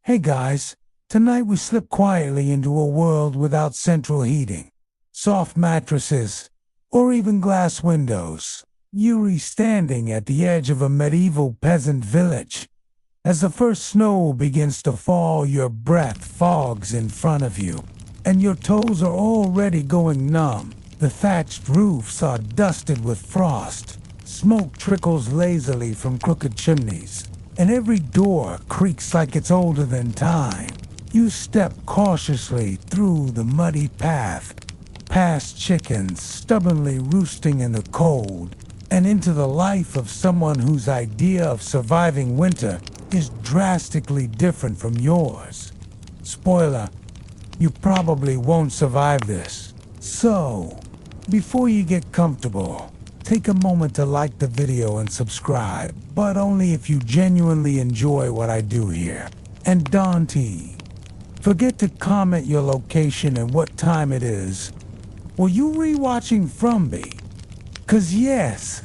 Hey guys, tonight we slip quietly into a world without central heating, soft mattresses, or even glass windows. Yuri standing at the edge of a medieval peasant village. As the first snow begins to fall, your breath fogs in front of you, and your toes are already going numb. The thatched roofs are dusted with frost. Smoke trickles lazily from crooked chimneys, and every door creaks like it's older than time. You step cautiously through the muddy path, past chickens stubbornly roosting in the cold, and into the life of someone whose idea of surviving winter is drastically different from yours. Spoiler, you probably won't survive this. So, before you get comfortable, take a moment to like the video and subscribe, but only if you genuinely enjoy what I do here. And Dante, forget to comment your location and what time it is. Were you rewatching Frumby? 'Cause yes,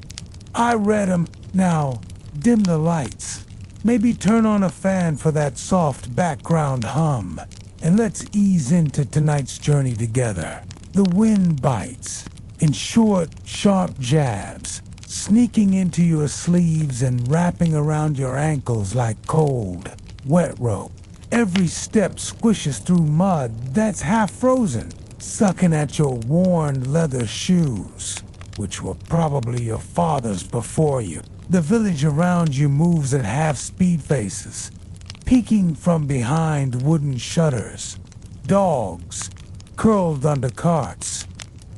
I read 'em. Now, dim the lights. Maybe turn on a fan for that soft background hum, and let's ease into tonight's journey together. The wind bites in short, sharp jabs, sneaking into your sleeves and wrapping around your ankles like cold, wet rope. Every step squishes through mud that's half frozen, sucking at your worn leather shoes, which were probably your father's before you. The village around you moves at half-speed faces, peeking from behind wooden shutters. Dogs curled under carts,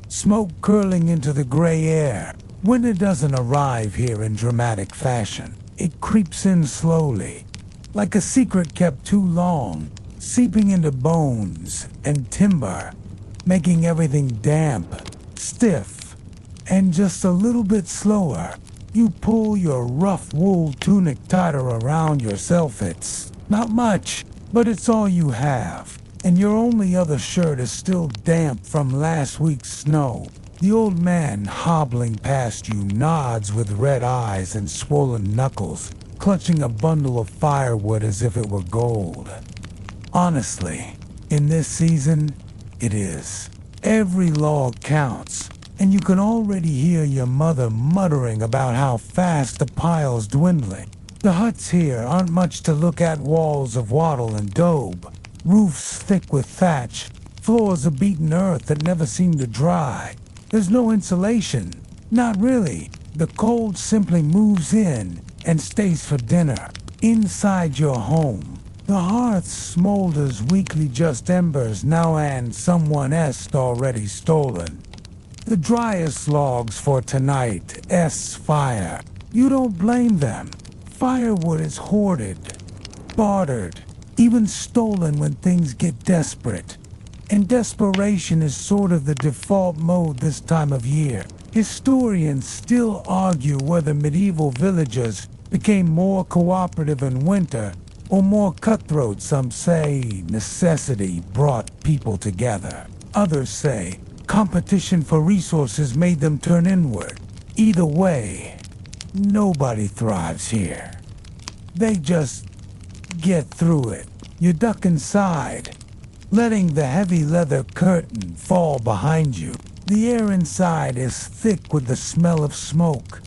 smoke curling into the gray air. Winter doesn't arrive here in dramatic fashion. It creeps in slowly, like a secret kept too long, seeping into bones and timber, making everything damp, stiff, and just a little bit slower. You pull your rough wool tunic tighter around yourself. It's not much, but it's all you have. And your only other shirt is still damp from last week's snow. The old man hobbling past you nods with red eyes and swollen knuckles, clutching a bundle of firewood as if it were gold. Honestly, in this season, it is. Every log counts, and you can already hear your mother muttering about how fast the pile's dwindling. The huts here aren't much to look at: walls of wattle and daub, roofs thick with thatch, floors of beaten earth that never seem to dry. There's no insulation. Not really. The cold simply moves in and stays for dinner. Inside your home, the hearth smolders weakly, just embers now and someone est already stolen. The driest logs for tonight's fire. You don't blame them. Firewood is hoarded, bartered, even stolen when things get desperate. And desperation is sort of the default mode this time of year. Historians still argue whether medieval villagers became more cooperative in winter or more cutthroat. Some say necessity brought people together. Others say competition for resources made them turn inward. Either way, nobody thrives here. They just get through it. You duck inside, letting the heavy leather curtain fall behind you. The air inside is thick with the smell of smoke,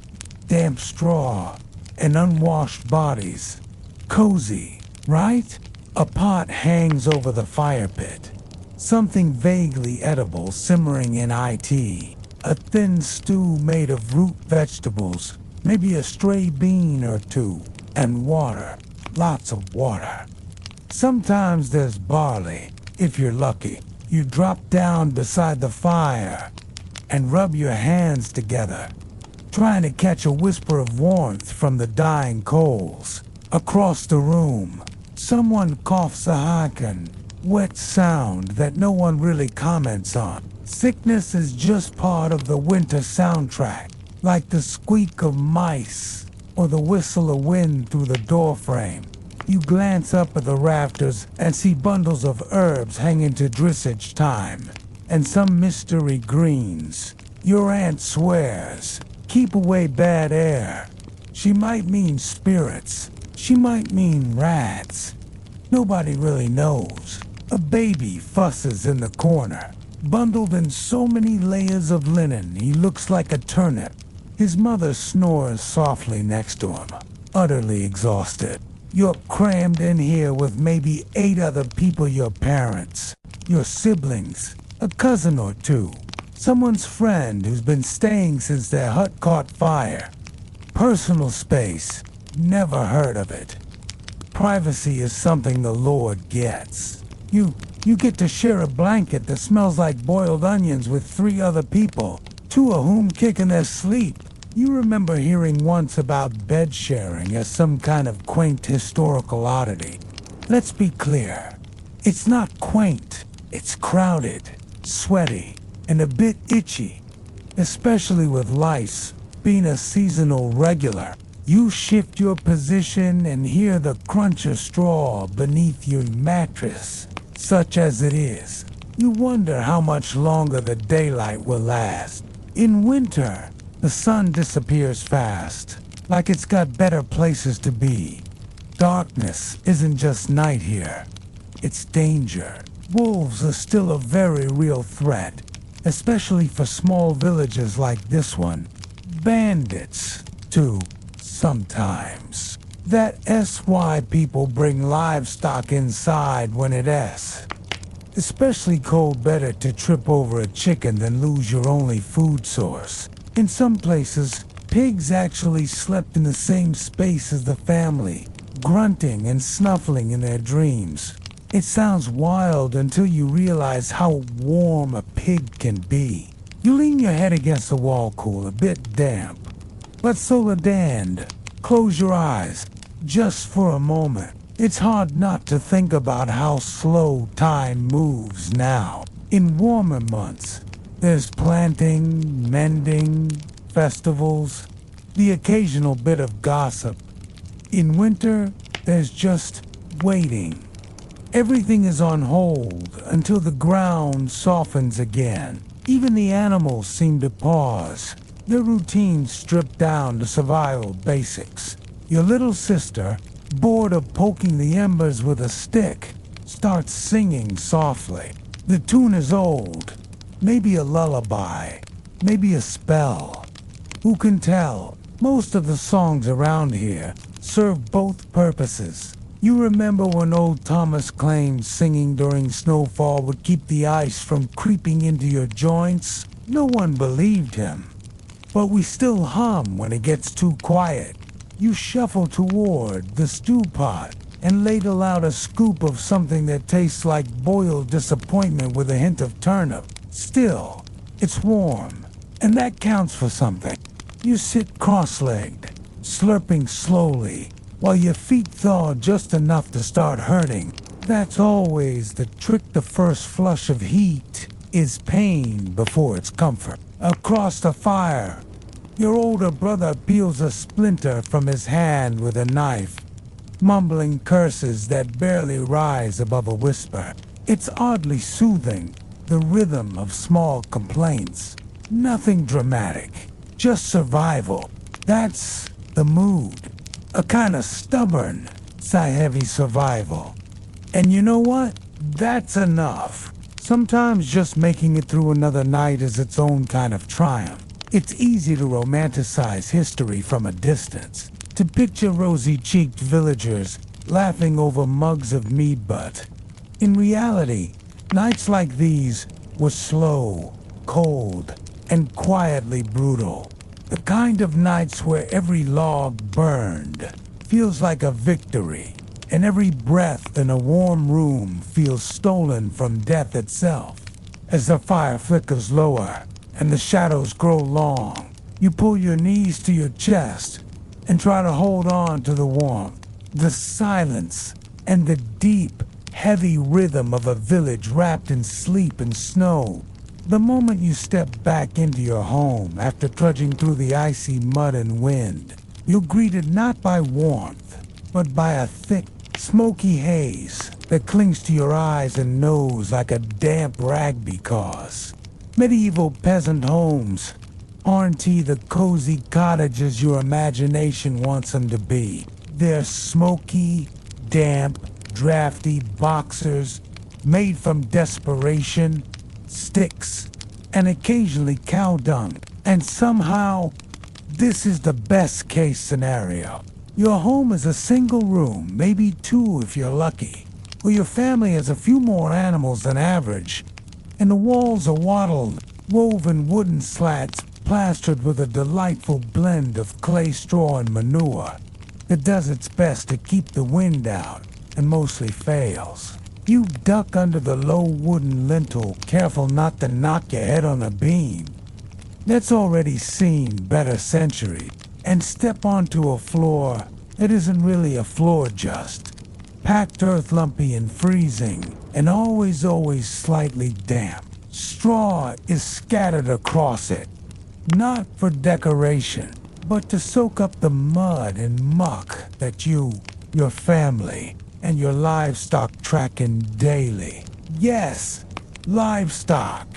damp straw, and unwashed bodies. Cozy, right? A pot hangs over the fire pit. Something vaguely edible simmering in it. A thin stew made of root vegetables, maybe a stray bean or two, and water. Lots of water. Sometimes there's barley, if you're lucky. You drop down beside the fire and rub your hands together, trying to catch a whisper of warmth from the dying coals. Across the room, someone coughs a haken, wet sound that no one really comments on. Sickness is just part of the winter soundtrack, like the squeak of mice or the whistle of wind through the doorframe. You glance up at the rafters and see bundles of herbs hanging to dressage time, and some mystery greens. Your aunt swears, keep away bad air. She might mean spirits. She might mean rats. Nobody really knows. A baby fusses in the corner, bundled in so many layers of linen he looks like a turnip. His mother snores softly next to him, utterly exhausted. You're crammed in here with maybe 8 other people, your parents, your siblings, a cousin or two, someone's friend who's been staying since their hut caught fire. Personal space, never heard of it. Privacy is something the Lord gets. You get to share a blanket that smells like boiled onions with 3 other people, 2 of whom kick in their sleep. You remember hearing once about bed sharing as some kind of quaint historical oddity. Let's be clear. It's not quaint. It's crowded, sweaty, and a bit itchy. Especially with lice being a seasonal regular. You shift your position and hear the crunch of straw beneath your mattress. Such as it is, you wonder how much longer the daylight will last. In winter, the sun disappears fast, like it's got better places to be. Darkness isn't just night here, it's danger. Wolves are still a very real threat, especially for small villages like this one. Bandits, too, sometimes. That's why people bring livestock inside when it's especially cold. Better to trip over a chicken than lose your only food source. In some places, pigs actually slept in the same space as the family, grunting and snuffling in their dreams. It sounds wild until you realize how warm a pig can be. You lean your head against the wall cool, a bit damp. But Soledad, close your eyes, just for a moment. It's hard not to think about how slow time moves now. In warmer months, there's planting, mending, festivals, the occasional bit of gossip. In winter, there's just waiting. Everything is on hold until the ground softens again. Even the animals seem to pause, their routines stripped down to survival basics. Your little sister, bored of poking the embers with a stick, starts singing softly. The tune is old, maybe a lullaby, maybe a spell. Who can tell? Most of the songs around here serve both purposes. You remember when old Thomas claimed singing during snowfall would keep the ice from creeping into your joints? No one believed him. But we still hum when it gets too quiet. You shuffle toward the stew pot and ladle out a scoop of something that tastes like boiled disappointment with a hint of turnip. Still, it's warm, and that counts for something. You sit cross-legged, slurping slowly, while your feet thaw just enough to start hurting. That's always the trick. The first flush of heat is pain before it's comfort. Across the fire, your older brother peels a splinter from his hand with a knife, mumbling curses that barely rise above a whisper. It's oddly soothing, the rhythm of small complaints. Nothing dramatic, just survival. That's the mood. A kind of stubborn, sigh-heavy survival. And you know what? That's enough. Sometimes just making it through another night is its own kind of triumph. It's easy to romanticize history from a distance, to picture rosy-cheeked villagers laughing over mugs of mead, but in reality, nights like these were slow, cold, and quietly brutal. The kind of nights where every log burned feels like a victory, and every breath in a warm room feels stolen from death itself. As the fire flickers lower and the shadows grow long, you pull your knees to your chest and try to hold on to the warmth, the silence, and the deep, heavy rhythm of a village wrapped in sleep and snow. The moment you step back into your home after trudging through the icy mud and wind, you're greeted not by warmth, but by a thick, smoky haze that clings to your eyes and nose like a damp rag. Because medieval peasant homes aren't the cozy cottages your imagination wants them to be. They're smoky, damp, drafty boxers made from desperation, sticks, and occasionally cow dung. And somehow, this is the best case scenario. Your home is a single room, maybe two if you're lucky, or your family has a few more animals than average, and the walls are wattled, woven wooden slats plastered with a delightful blend of clay, straw, and manure that does its best to keep the wind out and mostly fails. You duck under the low wooden lintel, careful not to knock your head on a beam that's already seen better centuries, and step onto a floor that isn't really a floor, just packed earth, lumpy and freezing, and always slightly damp. Straw is scattered across it, not for decoration, but to soak up the mud and muck that you, your family, and your livestock track in daily. Yes, livestock.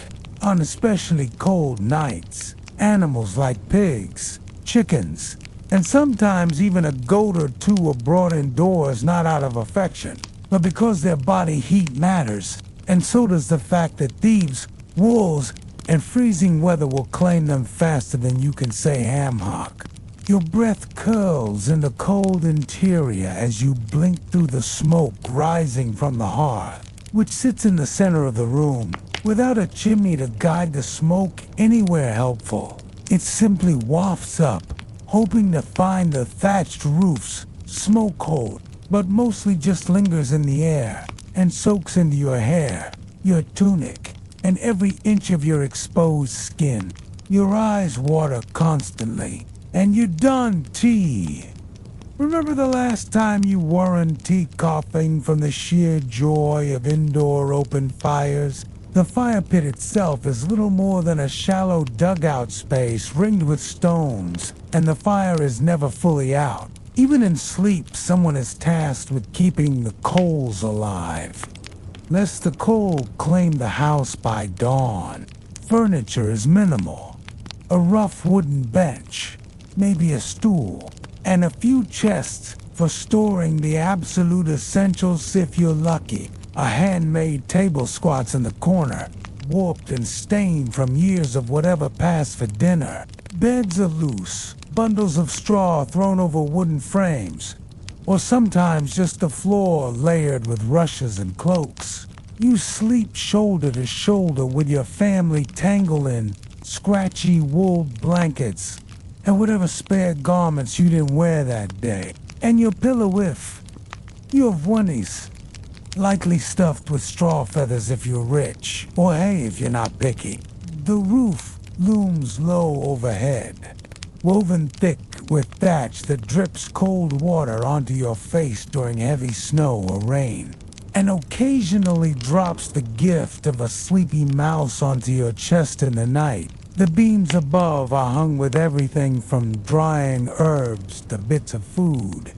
On especially cold nights, animals like pigs, chickens, and sometimes even a goat or two are brought indoors not out of affection, but because their body heat matters, and so does the fact that thieves, wolves, and freezing weather will claim them faster than you can say ham hock. Your breath curls in the cold interior as you blink through the smoke rising from the hearth, which sits in the center of the room, without a chimney to guide the smoke anywhere helpful. It simply wafts up, hoping to find the thatched roof's smoke hole, but mostly just lingers in the air and soaks into your hair, your tunic, and every inch of your exposed skin. Your eyes water constantly, and you're done tea. Remember the last time you weren't tea coughing from the sheer joy of indoor open fires? The fire pit itself is little more than a shallow dugout space ringed with stones, and the fire is never fully out. Even in sleep, someone is tasked with keeping the coals alive, lest the cold claim the house by dawn. Furniture is minimal. A rough wooden bench, maybe a stool, and a few chests for storing the absolute essentials if you're lucky. A handmade table squats in the corner, warped and stained from years of whatever passed for dinner. Beds are loose, bundles of straw thrown over wooden frames, or sometimes just the floor layered with rushes and cloaks. You sleep shoulder to shoulder with your family tangled in scratchy wool blankets and whatever spare garments you didn't wear that day. And your pillow, if you have oneies, likely stuffed with straw feathers if you're rich, or hay if you're not picky. The roof looms low overhead, woven thick with thatch that drips cold water onto your face during heavy snow or rain, and occasionally drops the gift of a sleepy mouse onto your chest in the night. The beams above are hung with everything from drying herbs to bits of food,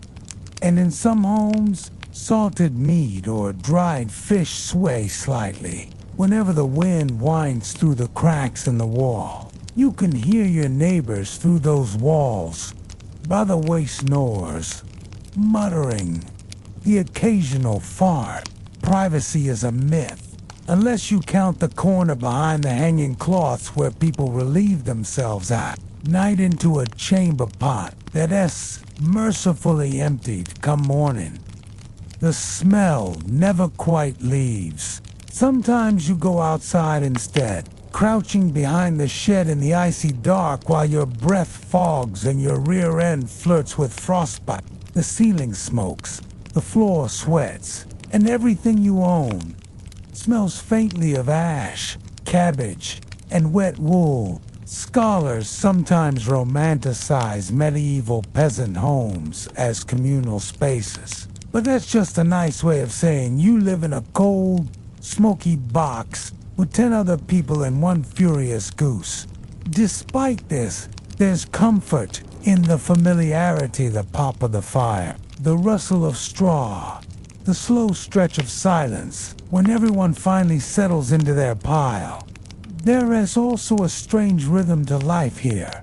and in some homes, salted meat or dried fish sway slightly whenever the wind winds through the cracks in the wall. You can hear your neighbors through those walls, by the way snores, muttering, the occasional fart. Privacy is a myth, unless you count the corner behind the hanging cloths where people relieve themselves at night into a chamber pot that's mercifully emptied come morning. The smell never quite leaves. Sometimes you go outside instead, crouching behind the shed in the icy dark while your breath fogs and your rear end flirts with frostbite. The ceiling smokes, the floor sweats, and everything you own smells faintly of ash, cabbage, and wet wool. Scholars sometimes romanticize medieval peasant homes as communal spaces. But that's just a nice way of saying you live in a cold, smoky box with 10 other people and one furious goose. Despite this, there's comfort in the familiarity, the pop of the fire, the rustle of straw, the slow stretch of silence when everyone finally settles into their pile. There is also a strange rhythm to life here.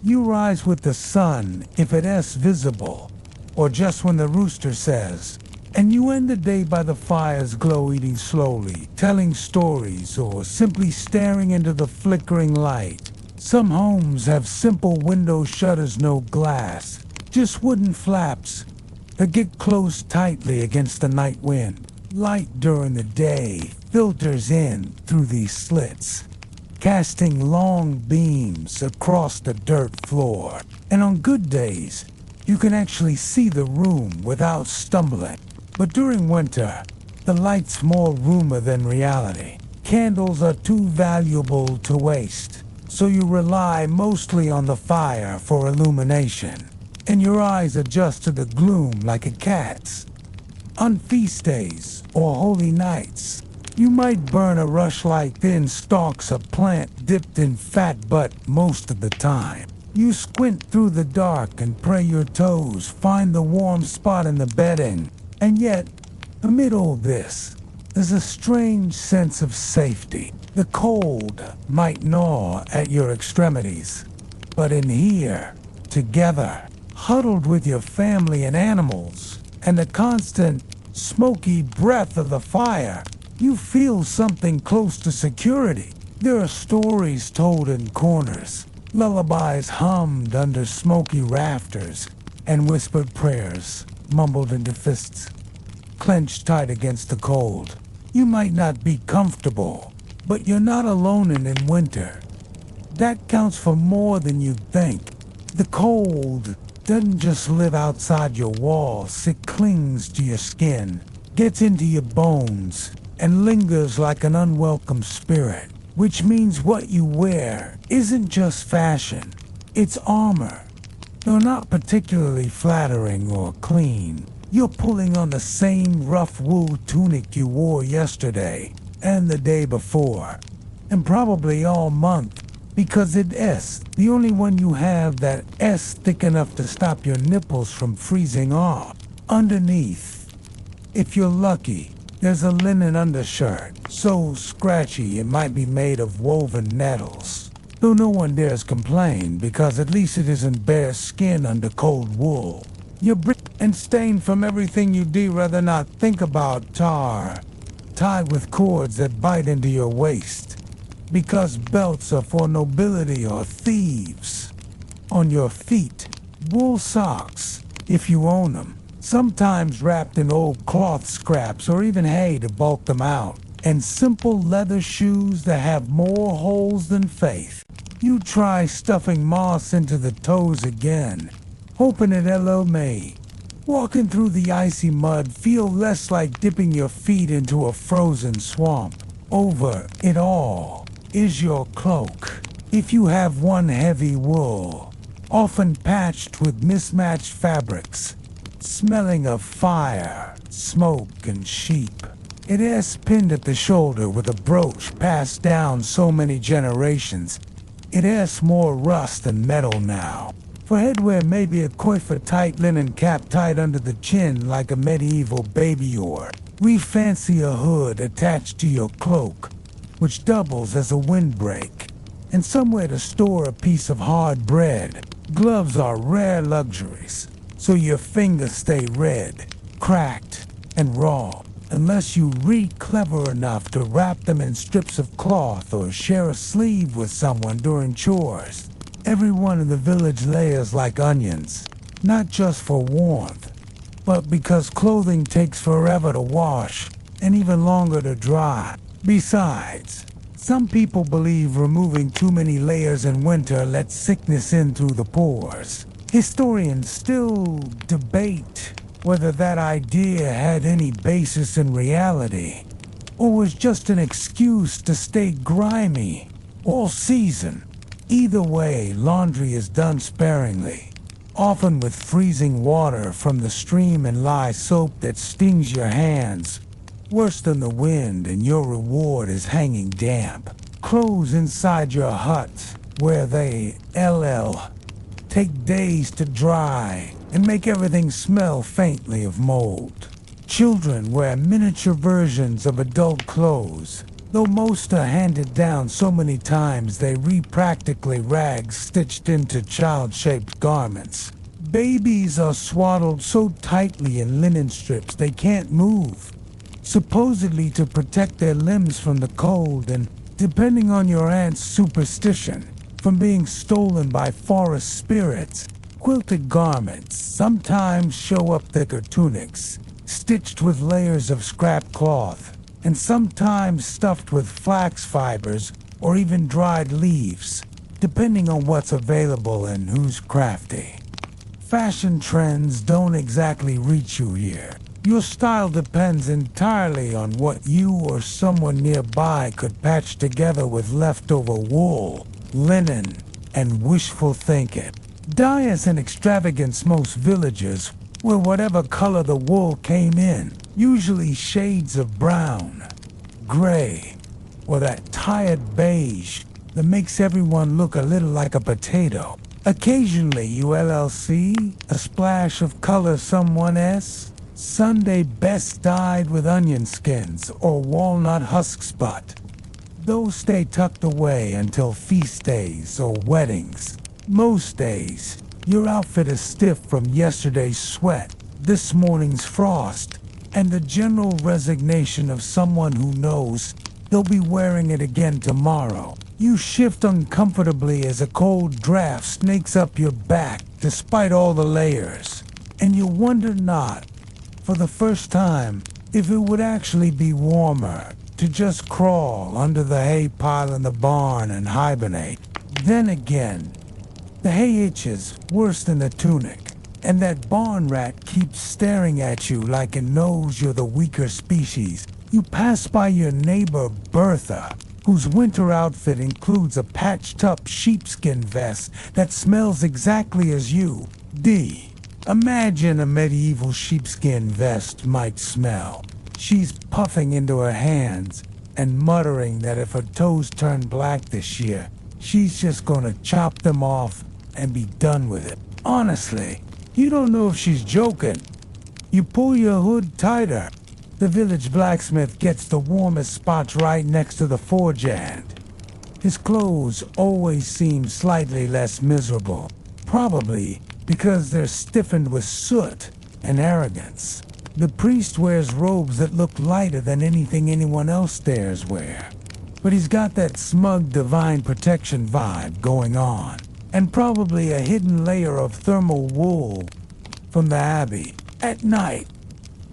You rise with the sun if it is visible, or just when the rooster says, And you end the day by the fire's glow, eating slowly, telling stories, or simply staring into the flickering light. Some homes have simple window shutters, no glass, just wooden flaps that get closed tightly against the night wind. Light during the day filters in through these slits, casting long beams across the dirt floor. And on good days, you can actually see the room without stumbling. But during winter, the light's more rumor than reality. Candles are too valuable to waste, so you rely mostly on the fire for illumination, and your eyes adjust to the gloom like a cat's. On feast days or holy nights, you might burn a rushlight thin stalks of plant dipped in fat, but most of the time, you squint through the dark and pray your toes find the warm spot in the bedding. And yet, amid all this, there's a strange sense of safety. The cold might gnaw at your extremities, but in here, together, huddled with your family and animals, and the constant smoky breath of the fire, you feel something close to security. There are stories told in corners, lullabies hummed under smoky rafters, and whispered prayers mumbled into fists, clenched tight against the cold. You might not be comfortable, but you're not alone in winter. That counts for more than you think. The cold doesn't just live outside your walls, it clings to your skin, gets into your bones, and lingers like an unwelcome spirit. Which means what you wear isn't just fashion, it's armor. Though not particularly flattering or clean, you're pulling on the same rough wool tunic you wore yesterday and the day before, and probably all month, because it's the only one you have that S thick enough to stop your nipples from freezing off. Underneath, if you're lucky, there's a linen undershirt, so scratchy it might be made of woven nettles. Though no one dares complain, because at least it isn't bare skin under cold wool. You're and stained from everything you do, rather not think about tar, tied with cords that bite into your waist, because belts are for nobility or thieves. On your feet, wool socks, if you own them, sometimes wrapped in old cloth scraps or even hay to bulk them out, and simple leather shoes that have more holes than faith. You try stuffing moss into the toes again, hoping it'll may. Walking through the icy mud feel less like dipping your feet into a frozen swamp. Over it all is your cloak, if you have one heavy wool, often patched with mismatched fabrics, smelling of fire, smoke, and sheep. It is pinned at the shoulder with a brooch passed down so many generations. It has more rust than metal now. For headwear, maybe a coif, tight linen cap tied under the chin like a medieval baby oar. We fancy a hood attached to your cloak, which doubles as a windbreak, and somewhere to store a piece of hard bread. Gloves are rare luxuries, so your fingers stay red, cracked, and raw, unless you read clever enough to wrap them in strips of cloth or share a sleeve with someone during chores. Everyone in the village layers like onions, not just for warmth, but because clothing takes forever to wash and even longer to dry. Besides, some people believe removing too many layers in winter lets sickness in through the pores. Historians still debate whether that idea had any basis in reality, or was just an excuse to stay grimy all season. Either way, laundry is done sparingly, often with freezing water from the stream and lye soap that stings your hands worse than the wind, and your reward is hanging damp. Clothes inside your hut, where they take days to dry and make everything smell faintly of mold. Children wear miniature versions of adult clothes, though most are handed down so many times they read practically rags stitched into child-shaped garments. Babies are swaddled so tightly in linen strips they can't move, supposedly to protect their limbs from the cold and, depending on your aunt's superstition, from being stolen by forest spirits. Quilted garments sometimes show up thicker tunics, stitched with layers of scrap cloth, and sometimes stuffed with flax fibers or even dried leaves, depending on what's available and who's crafty. Fashion trends don't exactly reach you here. Your style depends entirely on what you or someone nearby could patch together with leftover wool, linen, and wishful thinking. Dyes and extravagance most villages were whatever color the wool came in, usually shades of brown, gray, or that tired beige that makes everyone look a little like a potato. Occasionally ULLC, a splash of color someone S. Sunday best dyed with onion skins or walnut husk spot. Those stay tucked away until feast days or weddings. Most days, your outfit is stiff from yesterday's sweat, this morning's frost, and the general resignation of someone who knows they'll be wearing it again tomorrow. You shift uncomfortably as a cold draft snakes up your back despite all the layers, and you wonder not, for the first time, if it would actually be warmer to just crawl under the hay pile in the barn and hibernate. Then again, the hay itches worse than the tunic, and that barn rat keeps staring at you like it knows you're the weaker species. You pass by your neighbor Bertha, whose winter outfit includes a patched-up sheepskin vest that smells exactly as you. Imagine a medieval sheepskin vest might smell. She's puffing into her hands and muttering that if her toes turn black this year, she's just gonna chop them off and be done with it. Honestly, you don't know if she's joking. You pull your hood tighter. The village blacksmith gets the warmest spots right next to the forge hand. His clothes always seem slightly less miserable, probably because they're stiffened with soot and arrogance. The priest wears robes that look lighter than anything anyone else dares wear, but he's got that smug divine protection vibe going on, and probably a hidden layer of thermal wool from the abbey. At night,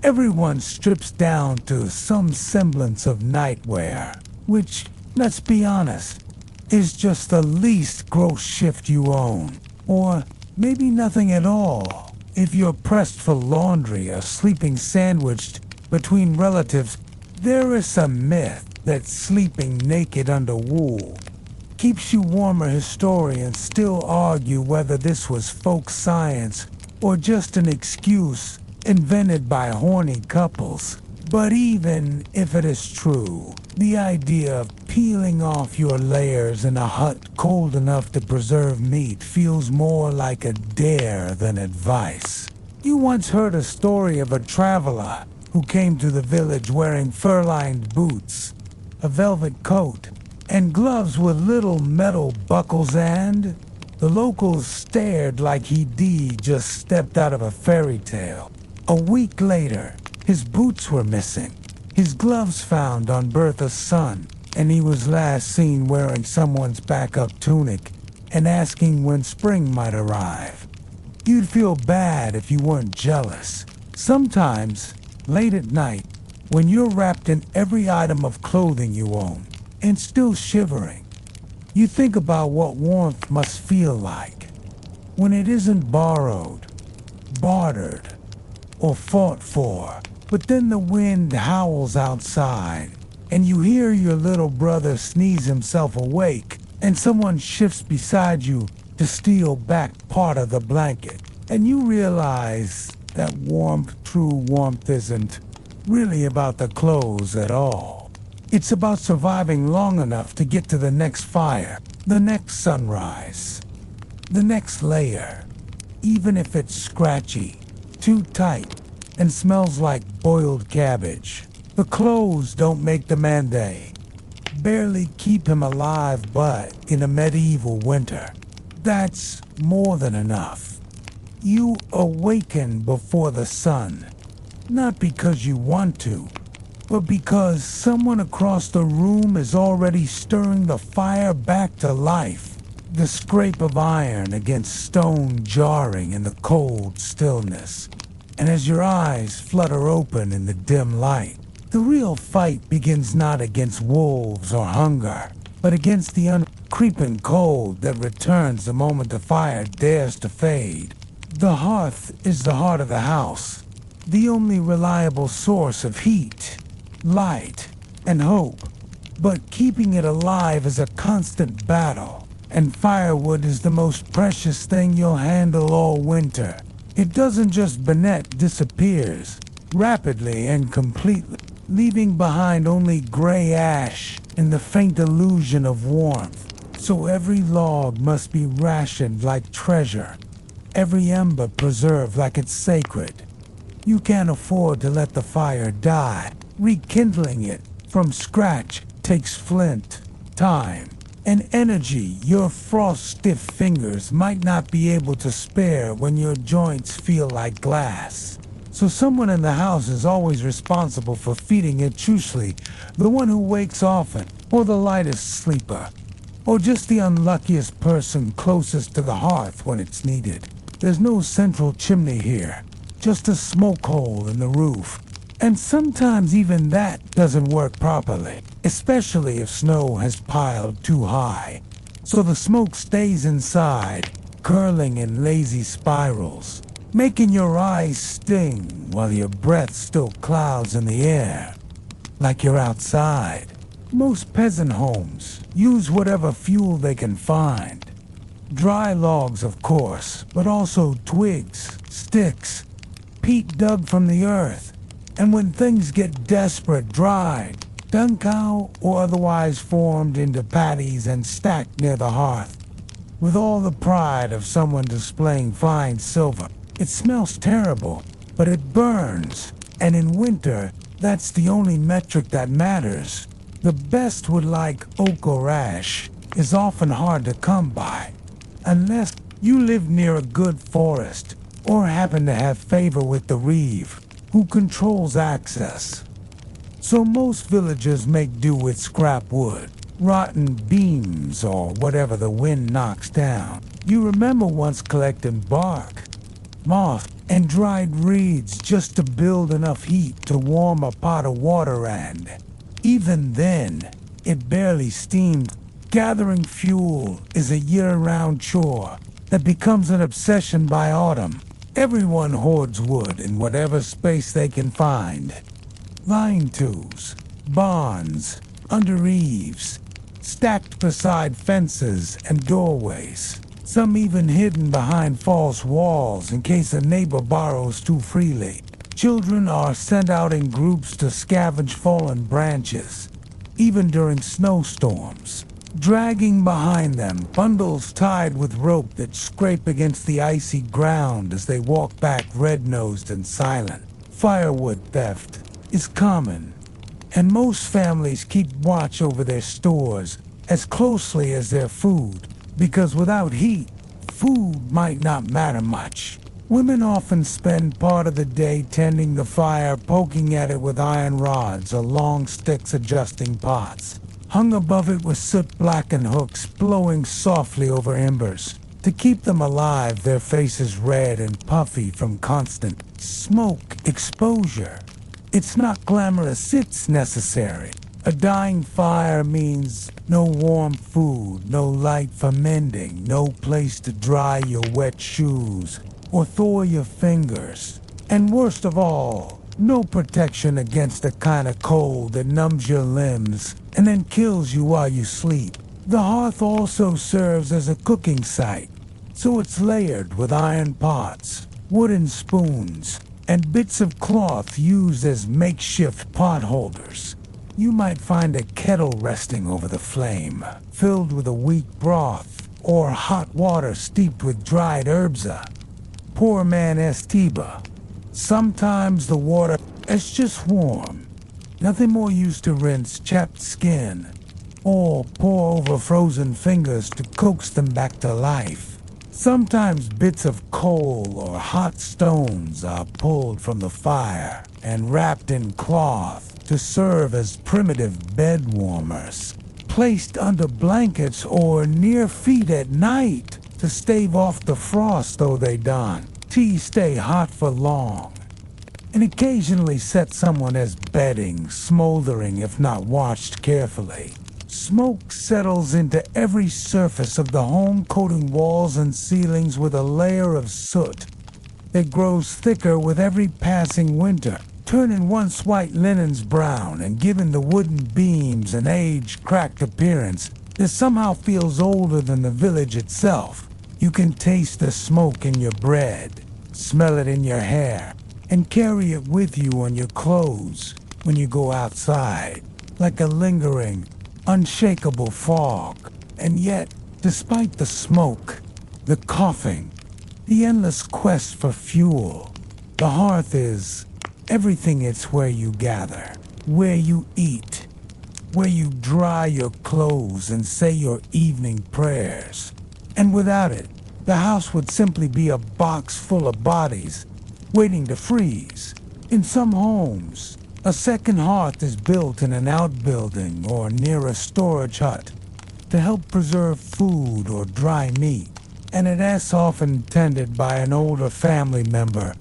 everyone strips down to some semblance of nightwear, which, let's be honest, is just the least gross shift you own. Or maybe nothing at all, if you're pressed for laundry or sleeping sandwiched between relatives. There is a myth that sleeping naked under wool keeps you warmer. Historians still argue whether this was folk science or just an excuse invented by horny couples. But even if it is true, the idea of peeling off your layers in a hut cold enough to preserve meat feels more like a dare than advice. You once heard a story of a traveler who came to the village wearing fur-lined boots, a velvet coat, and gloves with little metal buckles, and the locals stared like he'd just stepped out of a fairy tale. A week later, his boots were missing, his gloves found on Bertha's son, and he was last seen wearing someone's backup tunic and asking when spring might arrive. You'd feel bad if you weren't jealous. Sometimes, late at night, when you're wrapped in every item of clothing you own and still shivering, you think about what warmth must feel like when it isn't borrowed, bartered, or fought for. But then the wind howls outside, and you hear your little brother sneeze himself awake, and someone shifts beside you to steal back part of the blanket, and you realize that true warmth isn't really about the clothes at all. It's about surviving long enough to get to the next fire, the next sunrise, the next layer, even if it's scratchy, too tight, and smells like boiled cabbage. The clothes don't make the man. They barely keep him alive, but in a medieval winter, that's more than enough. You awaken before the sun, not because you want to, but because someone across the room is already stirring the fire back to life. The scrape of iron against stone jarring in the cold stillness. And as your eyes flutter open in the dim light, the real fight begins not against wolves or hunger, but against the uncreeping cold that returns the moment the fire dares to fade. The hearth is the heart of the house, the only reliable source of heat, light, and hope. But keeping it alive is a constant battle, and firewood is the most precious thing you'll handle all winter. It doesn't just burn, disappears, rapidly and completely, leaving behind only gray ash and the faint illusion of warmth. So every log must be rationed like treasure, every ember preserved like it's sacred. You can't afford to let the fire die. Rekindling it from scratch takes flint, time, and energy your frost-stiff fingers might not be able to spare when your joints feel like glass. So someone in the house is always responsible for feeding it truthfully, the one who wakes often, or the lightest sleeper, or just the unluckiest person closest to the hearth when it's needed. There's no central chimney here, just a smoke hole in the roof. And sometimes even that doesn't work properly, especially if snow has piled too high. So the smoke stays inside, curling in lazy spirals, making your eyes sting while your breath still clouds in the air, like you're outside. Most peasant homes use whatever fuel they can find. Dry logs, of course, but also twigs, sticks, peat dug from the earth, and when things get desperate, dried, duncow, or otherwise formed into patties and stacked near the hearth, with all the pride of someone displaying fine silver. It smells terrible, but it burns, and in winter, that's the only metric that matters. The best wood like oak or ash is often hard to come by, unless you live near a good forest or happen to have favor with the reeve, who controls access. So most villagers make do with scrap wood, rotten beams, or whatever the wind knocks down. You remember once collecting bark, moss, and dried reeds just to build enough heat to warm a pot of water, and even then, it barely steamed. Gathering fuel is a year-round chore that becomes an obsession by autumn. Everyone hoards wood in whatever space they can find. Lean-tos, barns, under eaves, stacked beside fences and doorways. Some even hidden behind false walls in case a neighbor borrows too freely. Children are sent out in groups to scavenge fallen branches, even during snowstorms, dragging behind them bundles tied with rope that scrape against the icy ground as they walk back red-nosed and silent. Firewood theft is common, and most families keep watch over their stores as closely as their food, because without heat, food might not matter much. Women often spend part of the day tending the fire, poking at it with iron rods or long sticks, adjusting pots. Hung above it with soot-blackened hooks blowing softly over embers. To keep them alive, their faces red and puffy from constant smoke exposure. It's not glamorous, it's necessary. A dying fire means no warm food, no light for mending, no place to dry your wet shoes or thaw your fingers. And worst of all, no protection against the kind of cold that numbs your limbs and then kills you while you sleep. The hearth also serves as a cooking site, so it's layered with iron pots, wooden spoons, and bits of cloth used as makeshift pot holders. You might find a kettle resting over the flame, filled with a weak broth, or hot water steeped with dried herbs. Poor man Estiba. Sometimes the water is just warm. Nothing more used to rinse chapped skin, or pour over frozen fingers to coax them back to life. Sometimes bits of coal or hot stones are pulled from the fire and wrapped in cloth to serve as primitive bed warmers, placed under blankets or near feet at night to stave off the frost though they don't. Tea stay hot for long, and occasionally set someone as bedding, smoldering if not watched carefully. Smoke settles into every surface of the home, coating walls and ceilings with a layer of soot that grows thicker with every passing winter, turning once white linens brown and giving the wooden beams an age-cracked appearance that somehow feels older than the village itself. You can taste the smoke in your bread, smell it in your hair, and carry it with you on your clothes when you go outside, like a lingering, unshakable fog. And yet, despite the smoke, the coughing, the endless quest for fuel, the hearth is everything. It's where you gather, where you eat, where you dry your clothes and say your evening prayers. And without it, the house would simply be a box full of bodies waiting to freeze. In some homes, a second hearth is built in an outbuilding or near a storage hut to help preserve food or dry meat, and it is often tended by an older family member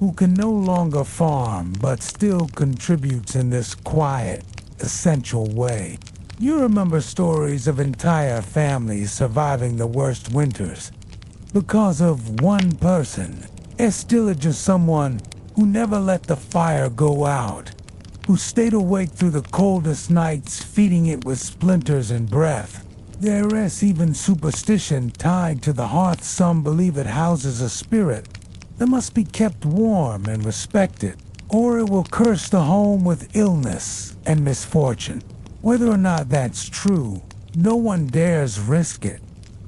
who can no longer farm but still contributes in this quiet, essential way. You remember stories of entire families surviving the worst winters because of one person, as still as just someone who never let the fire go out, who stayed awake through the coldest nights, feeding it with splinters and breath. There is even superstition tied to the hearth. Some believe it houses a spirit that must be kept warm and respected, or it will curse the home with illness and misfortune. Whether or not that's true, no one dares risk it,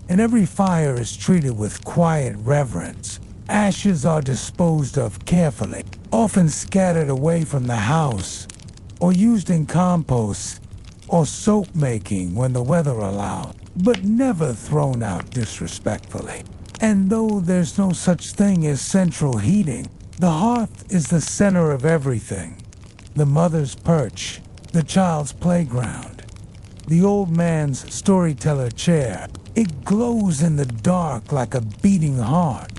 and every fire is treated with quiet reverence. Ashes are disposed of carefully, often scattered away from the house, or used in compost or soap making when the weather allows, but never thrown out disrespectfully. And though there's no such thing as central heating, the hearth is the center of everything. The mother's perch, the child's playground, the old man's storyteller chair. It glows in the dark like a beating heart,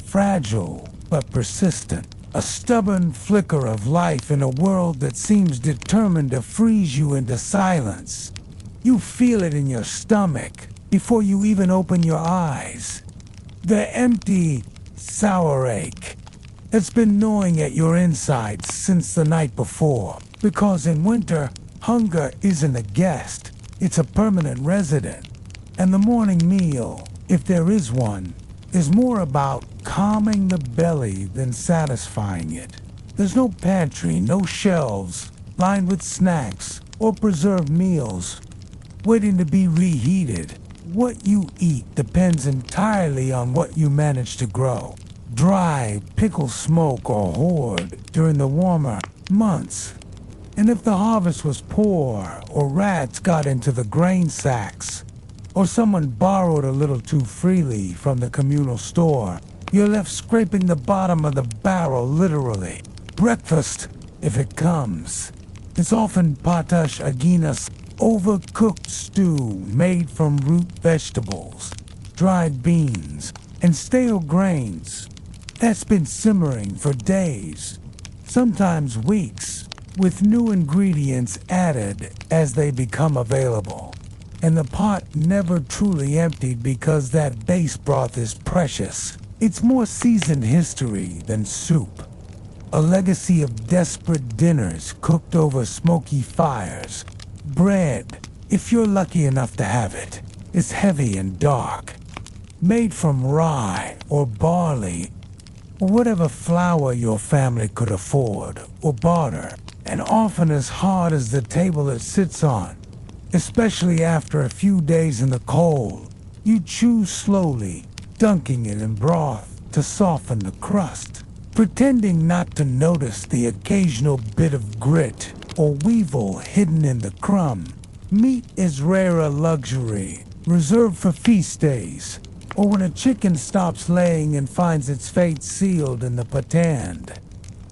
fragile but persistent, a stubborn flicker of life in a world that seems determined to freeze you into silence. You feel it in your stomach before you even open your eyes. The empty, sour ache that's been gnawing at your insides since the night before. Because in winter, hunger isn't a guest, it's a permanent resident. And the morning meal, if there is one, is more about calming the belly than satisfying it. There's no pantry, no shelves lined with snacks or preserved meals waiting to be reheated. What you eat depends entirely on what you manage to grow, dry, pickle, smoke, or hoard during the warmer months. And if the harvest was poor, or rats got into the grain sacks, or someone borrowed a little too freely from the communal store, you're left scraping the bottom of the barrel literally. Breakfast, if it comes, is often patash aginas, overcooked stew made from root vegetables, dried beans, and stale grains that's been simmering for days, sometimes weeks, with new ingredients added as they become available. And the pot never truly emptied because that base broth is precious. It's more seasoned history than soup. A legacy of desperate dinners cooked over smoky fires. Bread, if you're lucky enough to have it, is heavy and dark, made from rye or barley or whatever flour your family could afford or barter, and often as hard as the table it sits on. Especially after a few days in the cold, you chew slowly, dunking it in broth to soften the crust, pretending not to notice the occasional bit of grit or weevil hidden in the crumb. Meat is rare, a luxury reserved for feast days, or when a chicken stops laying and finds its fate sealed in the potand.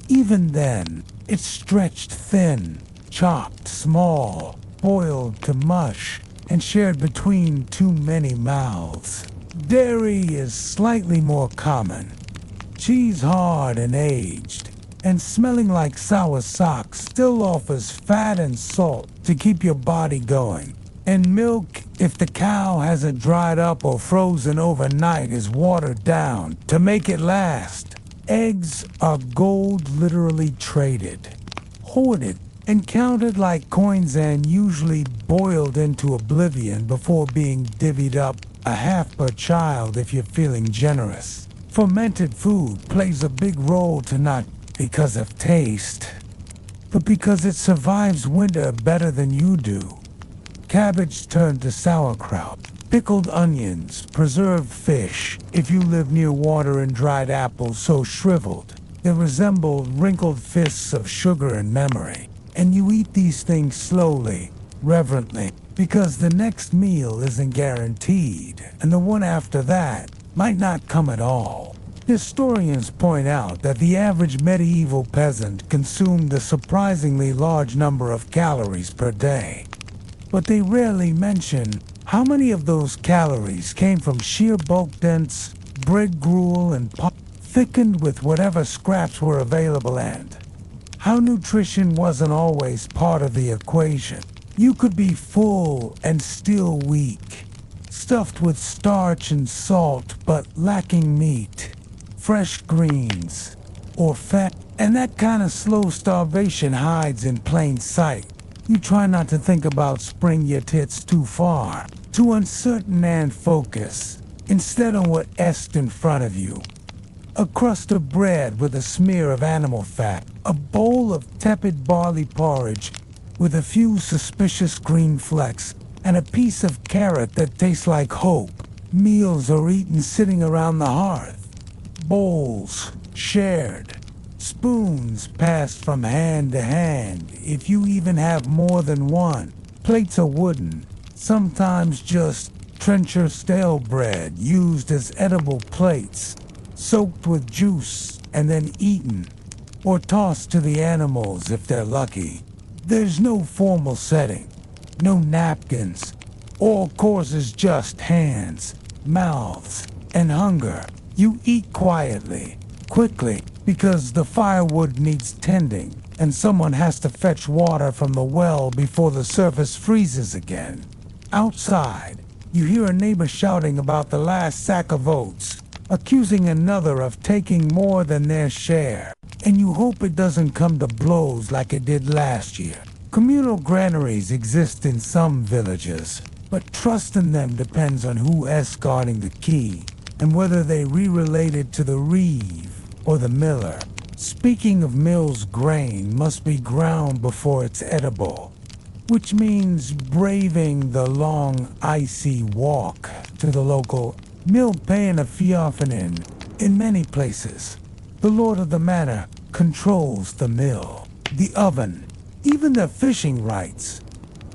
Even then, it's stretched thin, chopped small, boiled to mush, and shared between too many mouths. Dairy is slightly more common. Cheese hard and aged, and smelling like sour socks still offers fat and salt to keep your body going. And milk, if the cow hasn't dried up or frozen overnight, is watered down to make it last. Eggs are gold literally traded, hoarded, and counted like coins and usually boiled into oblivion before being divvied up a half per child if you're feeling generous. Fermented food plays a big role tonight because of taste, but because it survives winter better than you do. Cabbage turned to sauerkraut, pickled onions, preserved fish, if you live near water, and dried apples so shriveled they resemble wrinkled fists of sugar and memory. And you eat these things slowly, reverently, because the next meal isn't guaranteed, and the one after that might not come at all. Historians point out that the average medieval peasant consumed a surprisingly large number of calories per day. But they rarely mention how many of those calories came from sheer bulk dense bread gruel and pop, thickened with whatever scraps were available, and how nutrition wasn't always part of the equation. You could be full and still weak, stuffed with starch and salt but lacking meat, fresh greens, or fat, and that kind of slow starvation hides in plain sight. You try not to think about spring your tits too far, too uncertain, and focus instead on what est in front of you. A crust of bread with a smear of animal fat, a bowl of tepid barley porridge with a few suspicious green flecks, and a piece of carrot that tastes like hope. Meals are eaten sitting around the hearth. Bowls shared. Spoons passed from hand to hand, if you even have more than one. Plates are wooden, sometimes just trencher stale bread used as edible plates, soaked with juice and then eaten, or tossed to the animals if they're lucky. There's no formal setting, no napkins. All courses just hands, mouths, and hunger. You eat quietly, quickly, because the firewood needs tending, and someone has to fetch water from the well before the surface freezes again. Outside, you hear a neighbor shouting about the last sack of oats, accusing another of taking more than their share, and you hope it doesn't come to blows like it did last year. Communal granaries exist in some villages, but trust in them depends on who is guarding the key, and whether they re-related to the reeve or the miller. Speaking of mills, grain must be ground before it's edible, which means braving the long, icy walk to the local mill, paying a fiafanin. In many places, the lord of the manor controls the mill, the oven, even the fishing rights,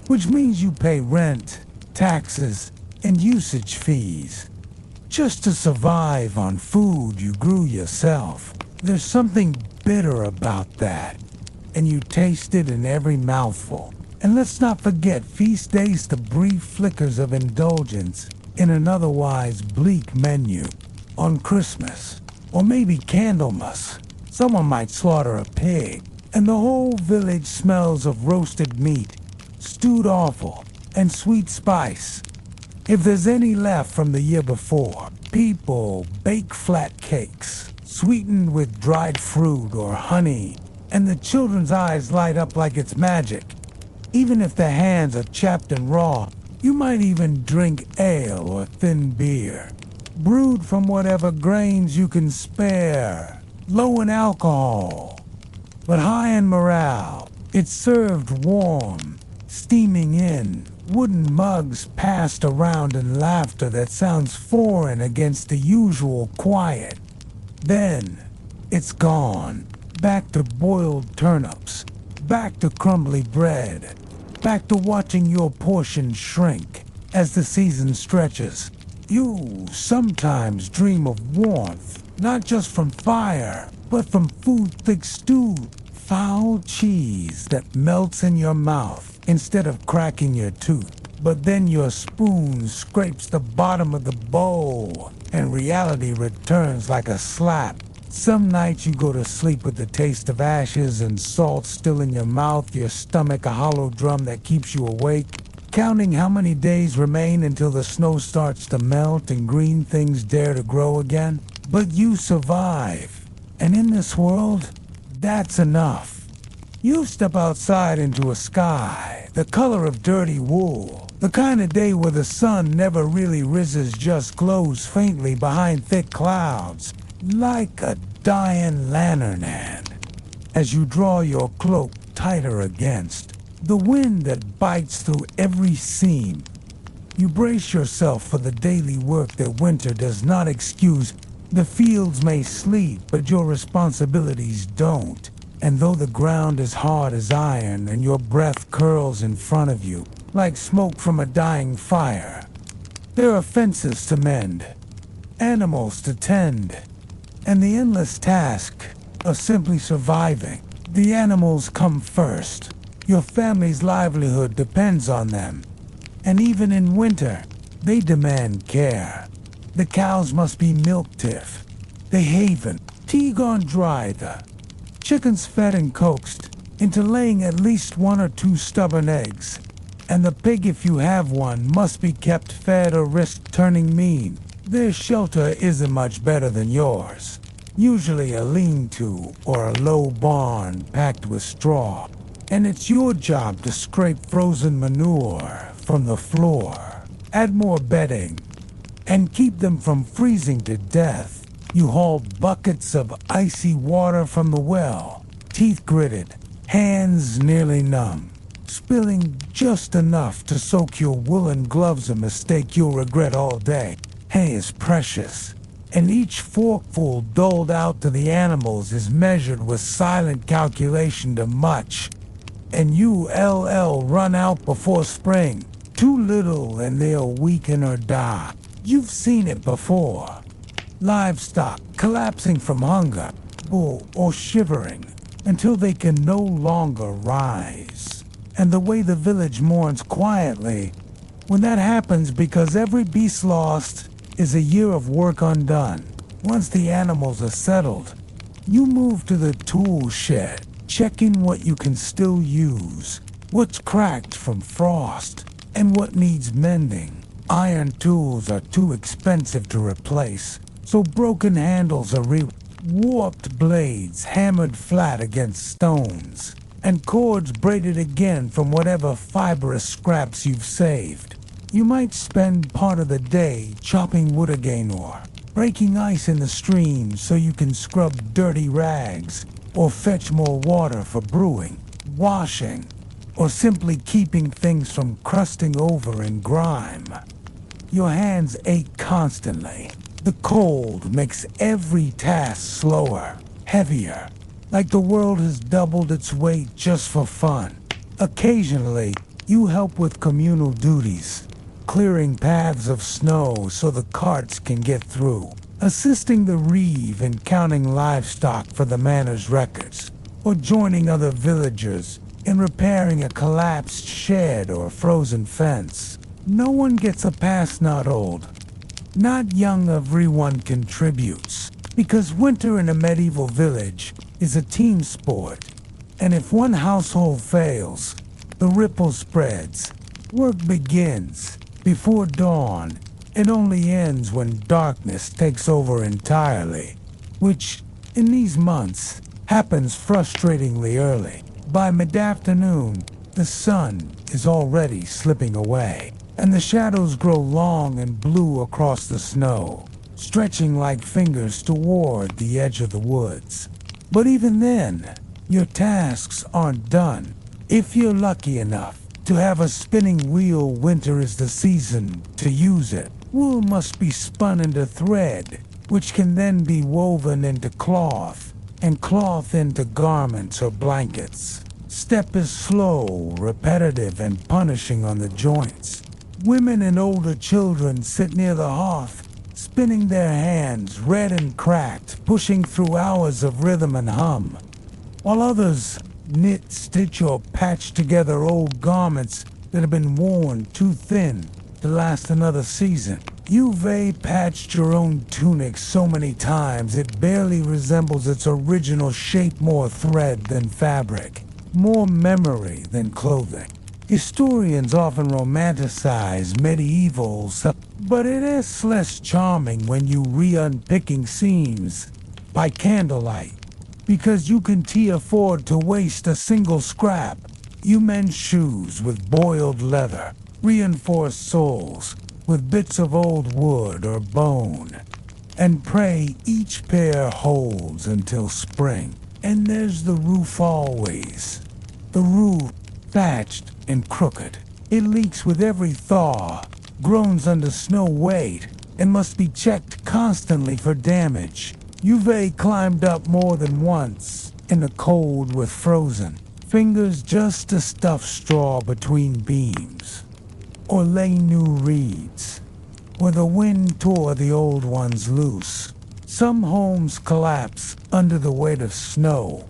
which means you pay rent, taxes, and usage fees just to survive on food you grew yourself. There's something bitter about that, and you taste it in every mouthful. And let's not forget feast days, the brief flickers of indulgence in an otherwise bleak menu. On Christmas, or maybe Candlemas, someone might slaughter a pig, and the whole village smells of roasted meat, stewed offal, and sweet spice. If there's any left from the year before, people bake flat cakes, sweetened with dried fruit or honey, and the children's eyes light up like it's magic. Even if their hands are chapped and raw, you might even drink ale or thin beer, brewed from whatever grains you can spare, low in alcohol, but high in morale. It's served warm, steaming in, wooden mugs passed around in laughter that sounds foreign against the usual quiet. Then, it's gone, back to boiled turnips, back to crumbly bread, back to watching your portion shrink as the season stretches. You sometimes dream of warmth, not just from fire, but from food thick stewed, foul cheese that melts in your mouth instead of cracking your tooth. But then your spoon scrapes the bottom of the bowl, and reality returns like a slap. Some nights you go to sleep with the taste of ashes and salt still in your mouth, your stomach a hollow drum that keeps you awake, counting how many days remain until the snow starts to melt and green things dare to grow again. But you survive, and in this world, that's enough. You step outside into a sky, the color of dirty wool, the kind of day where the sun never really rises, just glows faintly behind thick clouds, like a dying lantern hand. As you draw your cloak tighter against the wind that bites through every seam, you brace yourself for the daily work that winter does not excuse. The fields may sleep, but your responsibilities don't. And though the ground is hard as iron and your breath curls in front of you like smoke from a dying fire, there are fences to mend, animals to tend, and the endless task of simply surviving. The animals come first. Your family's livelihood depends on them. And even in winter, they demand care. The cows must be milk-tiff, the haven, tea gone dry, the chickens fed and coaxed into laying at least 1 or 2 stubborn eggs. And the pig, if you have one, must be kept fed or risk turning mean. Their shelter isn't much better than yours. Usually a lean-to or a low barn packed with straw. And it's your job to scrape frozen manure from the floor, add more bedding, and keep them from freezing to death. You haul buckets of icy water from the well, teeth gritted, hands nearly numb, spilling just enough to soak your woolen gloves, a mistake you'll regret all day. Hay is precious, and each forkful doled out to the animals is measured with silent calculation to much. And you run out before spring. Too little and they'll weaken or die. You've seen it before. Livestock collapsing from hunger, or shivering until they can no longer rise. And the way the village mourns quietly when that happens, because every beast lost is a year of work undone. Once the animals are settled, you move to the tool shed, checking what you can still use, what's cracked from frost, and what needs mending. Iron tools are too expensive to replace, so broken handles are warped blades hammered flat against stones, and cords braided again from whatever fibrous scraps you've saved. You might spend part of the day chopping wood again, or breaking ice in the stream so you can scrub dirty rags, or fetch more water for brewing, washing, or simply keeping things from crusting over in grime. Your hands ache constantly. The cold makes every task slower, heavier, like the world has doubled its weight just for fun. Occasionally, you help with communal duties, clearing paths of snow so the carts can get through, assisting the reeve in counting livestock for the manor's records, or joining other villagers in repairing a collapsed shed or frozen fence. No one gets a pass, not old, not young. Everyone contributes, because winter in a medieval village is a team sport, and if one household fails, the ripple spreads. Work begins before dawn. It only ends when darkness takes over entirely, which, in these months, happens frustratingly early. By mid-afternoon, the sun is already slipping away, and the shadows grow long and blue across the snow, stretching like fingers toward the edge of the woods. But even then, your tasks aren't done. If you're lucky enough to have a spinning wheel, winter is the season to use it. Wool must be spun into thread, which can then be woven into cloth, and cloth into garments or blankets. Step is slow, repetitive, and punishing on the joints. Women and older children sit near the hearth, spinning their hands, red and cracked, pushing through hours of rhythm and hum, while others knit, stitch, or patch together old garments that have been worn too thin to last another season. You've patched your own tunic so many times it barely resembles its original shape, more thread than fabric, more memory than clothing. Historians often romanticize medievals, but it is less charming when you re-unpicking seams by candlelight, because you can afford to waste a single scrap. You mend shoes with boiled leather, reinforced soles with bits of old wood or bone, and pray each pair holds until spring. And there's the roof always. The roof, thatched and crooked. It leaks with every thaw, groans under snow weight, and must be checked constantly for damage. You've climbed up more than once in the cold with frozen fingers just to stuff straw between beams, or lay new reeds, where the wind tore the old ones loose. Some homes collapse under the weight of snow,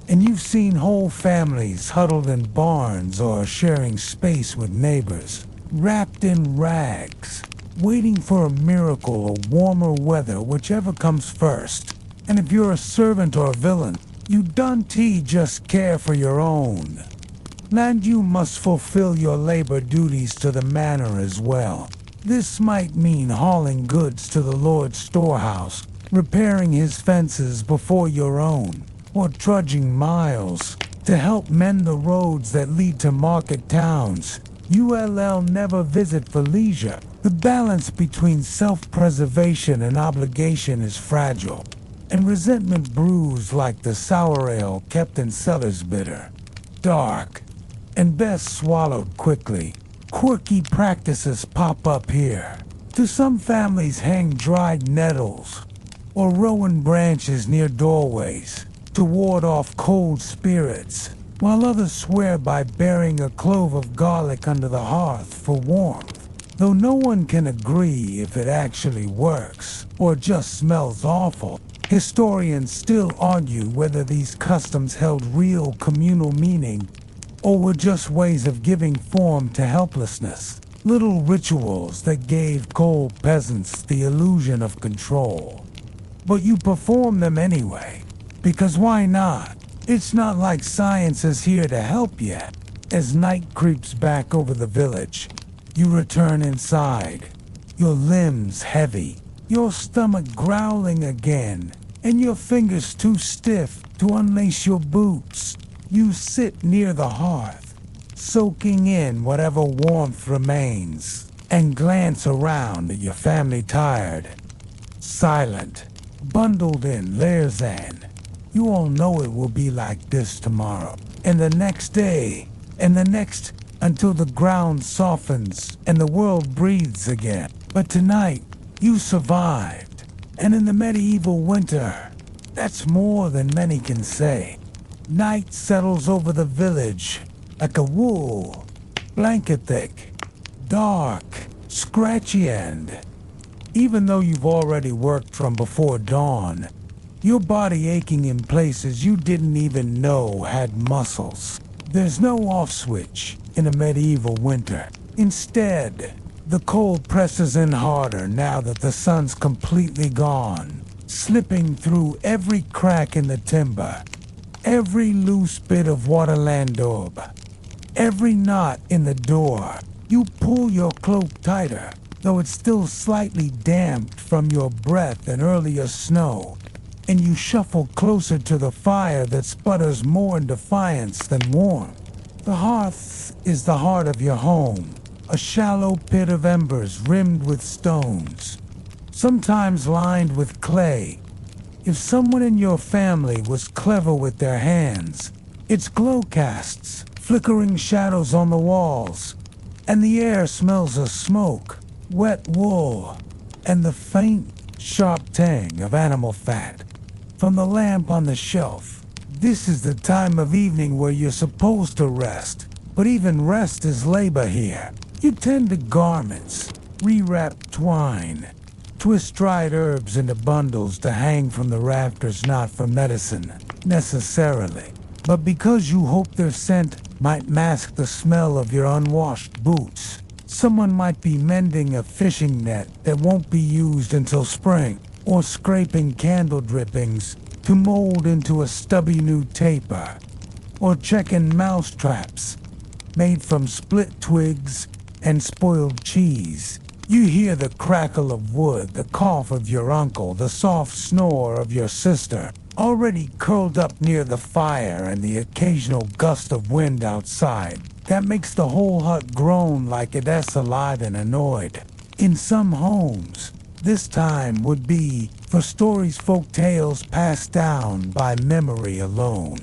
and you've seen whole families huddled in barns or sharing space with neighbors, wrapped in rags, waiting for a miracle or warmer weather, whichever comes first. And if you're a servant or a villain, you don't just care for your own land. You must fulfill your labor duties to the manor as well. This might mean hauling goods to the Lord's storehouse, repairing his fences before your own, or trudging miles to help mend the roads that lead to market towns you'll never visit for leisure. The balance between self-preservation and obligation is fragile, and resentment brews like the sour ale kept in cellars, bitter, dark, and best swallowed quickly. Quirky practices pop up here. To some families, hang dried nettles or rowan branches near doorways to ward off cold spirits, while others swear by burying a clove of garlic under the hearth for warmth. Though no one can agree if it actually works or just smells awful, historians still argue whether these customs held real communal meaning or were just ways of giving form to helplessness. Little rituals that gave cold peasants the illusion of control. But you perform them anyway, because why not? It's not like science is here to help yet. As night creeps back over the village, you return inside, your limbs heavy, your stomach growling again, and your fingers too stiff to unlace your boots. You sit near the hearth, soaking in whatever warmth remains, and glance around at your family, tired, silent, bundled in layers. And you all know it will be like this tomorrow, and the next day, and the next, until the ground softens and the world breathes again. But tonight, you survived, and in the medieval winter, that's more than many can say. Night settles over the village like a wool blanket, thick, dark, scratchy, and even though you've already worked from before dawn, your body aching in places you didn't even know had muscles. There's no off switch in a medieval winter. Instead, the cold presses in harder now that the sun's completely gone, slipping through every crack in the timber, every loose bit of waterland daub, every knot in the door. You pull your cloak tighter, though it's still slightly damped from your breath and earlier snow, and you shuffle closer to the fire that sputters more in defiance than warmth. The hearth is the heart of your home, a shallow pit of embers rimmed with stones, sometimes lined with clay. If someone in your family was clever with their hands, its glow casts flickering shadows on the walls, and the air smells of smoke, wet wool, and the faint, sharp tang of animal fat from the lamp on the shelf. This is the time of evening where you're supposed to rest, but even rest is labor here. You tend to garments, rewrap twine, twist dried herbs into bundles to hang from the rafters, not for medicine, necessarily, but because you hope their scent might mask the smell of your unwashed boots. Someone might be mending a fishing net that won't be used until spring, or scraping candle drippings to mold into a stubby new taper, or checking mouse traps made from split twigs and spoiled cheese. You hear the crackle of wood, the cough of your uncle, the soft snore of your sister, already curled up near the fire, and the occasional gust of wind outside that makes the whole hut groan like it is alive and annoyed. In some homes, this time would be for stories, folk tales passed down by memory alone,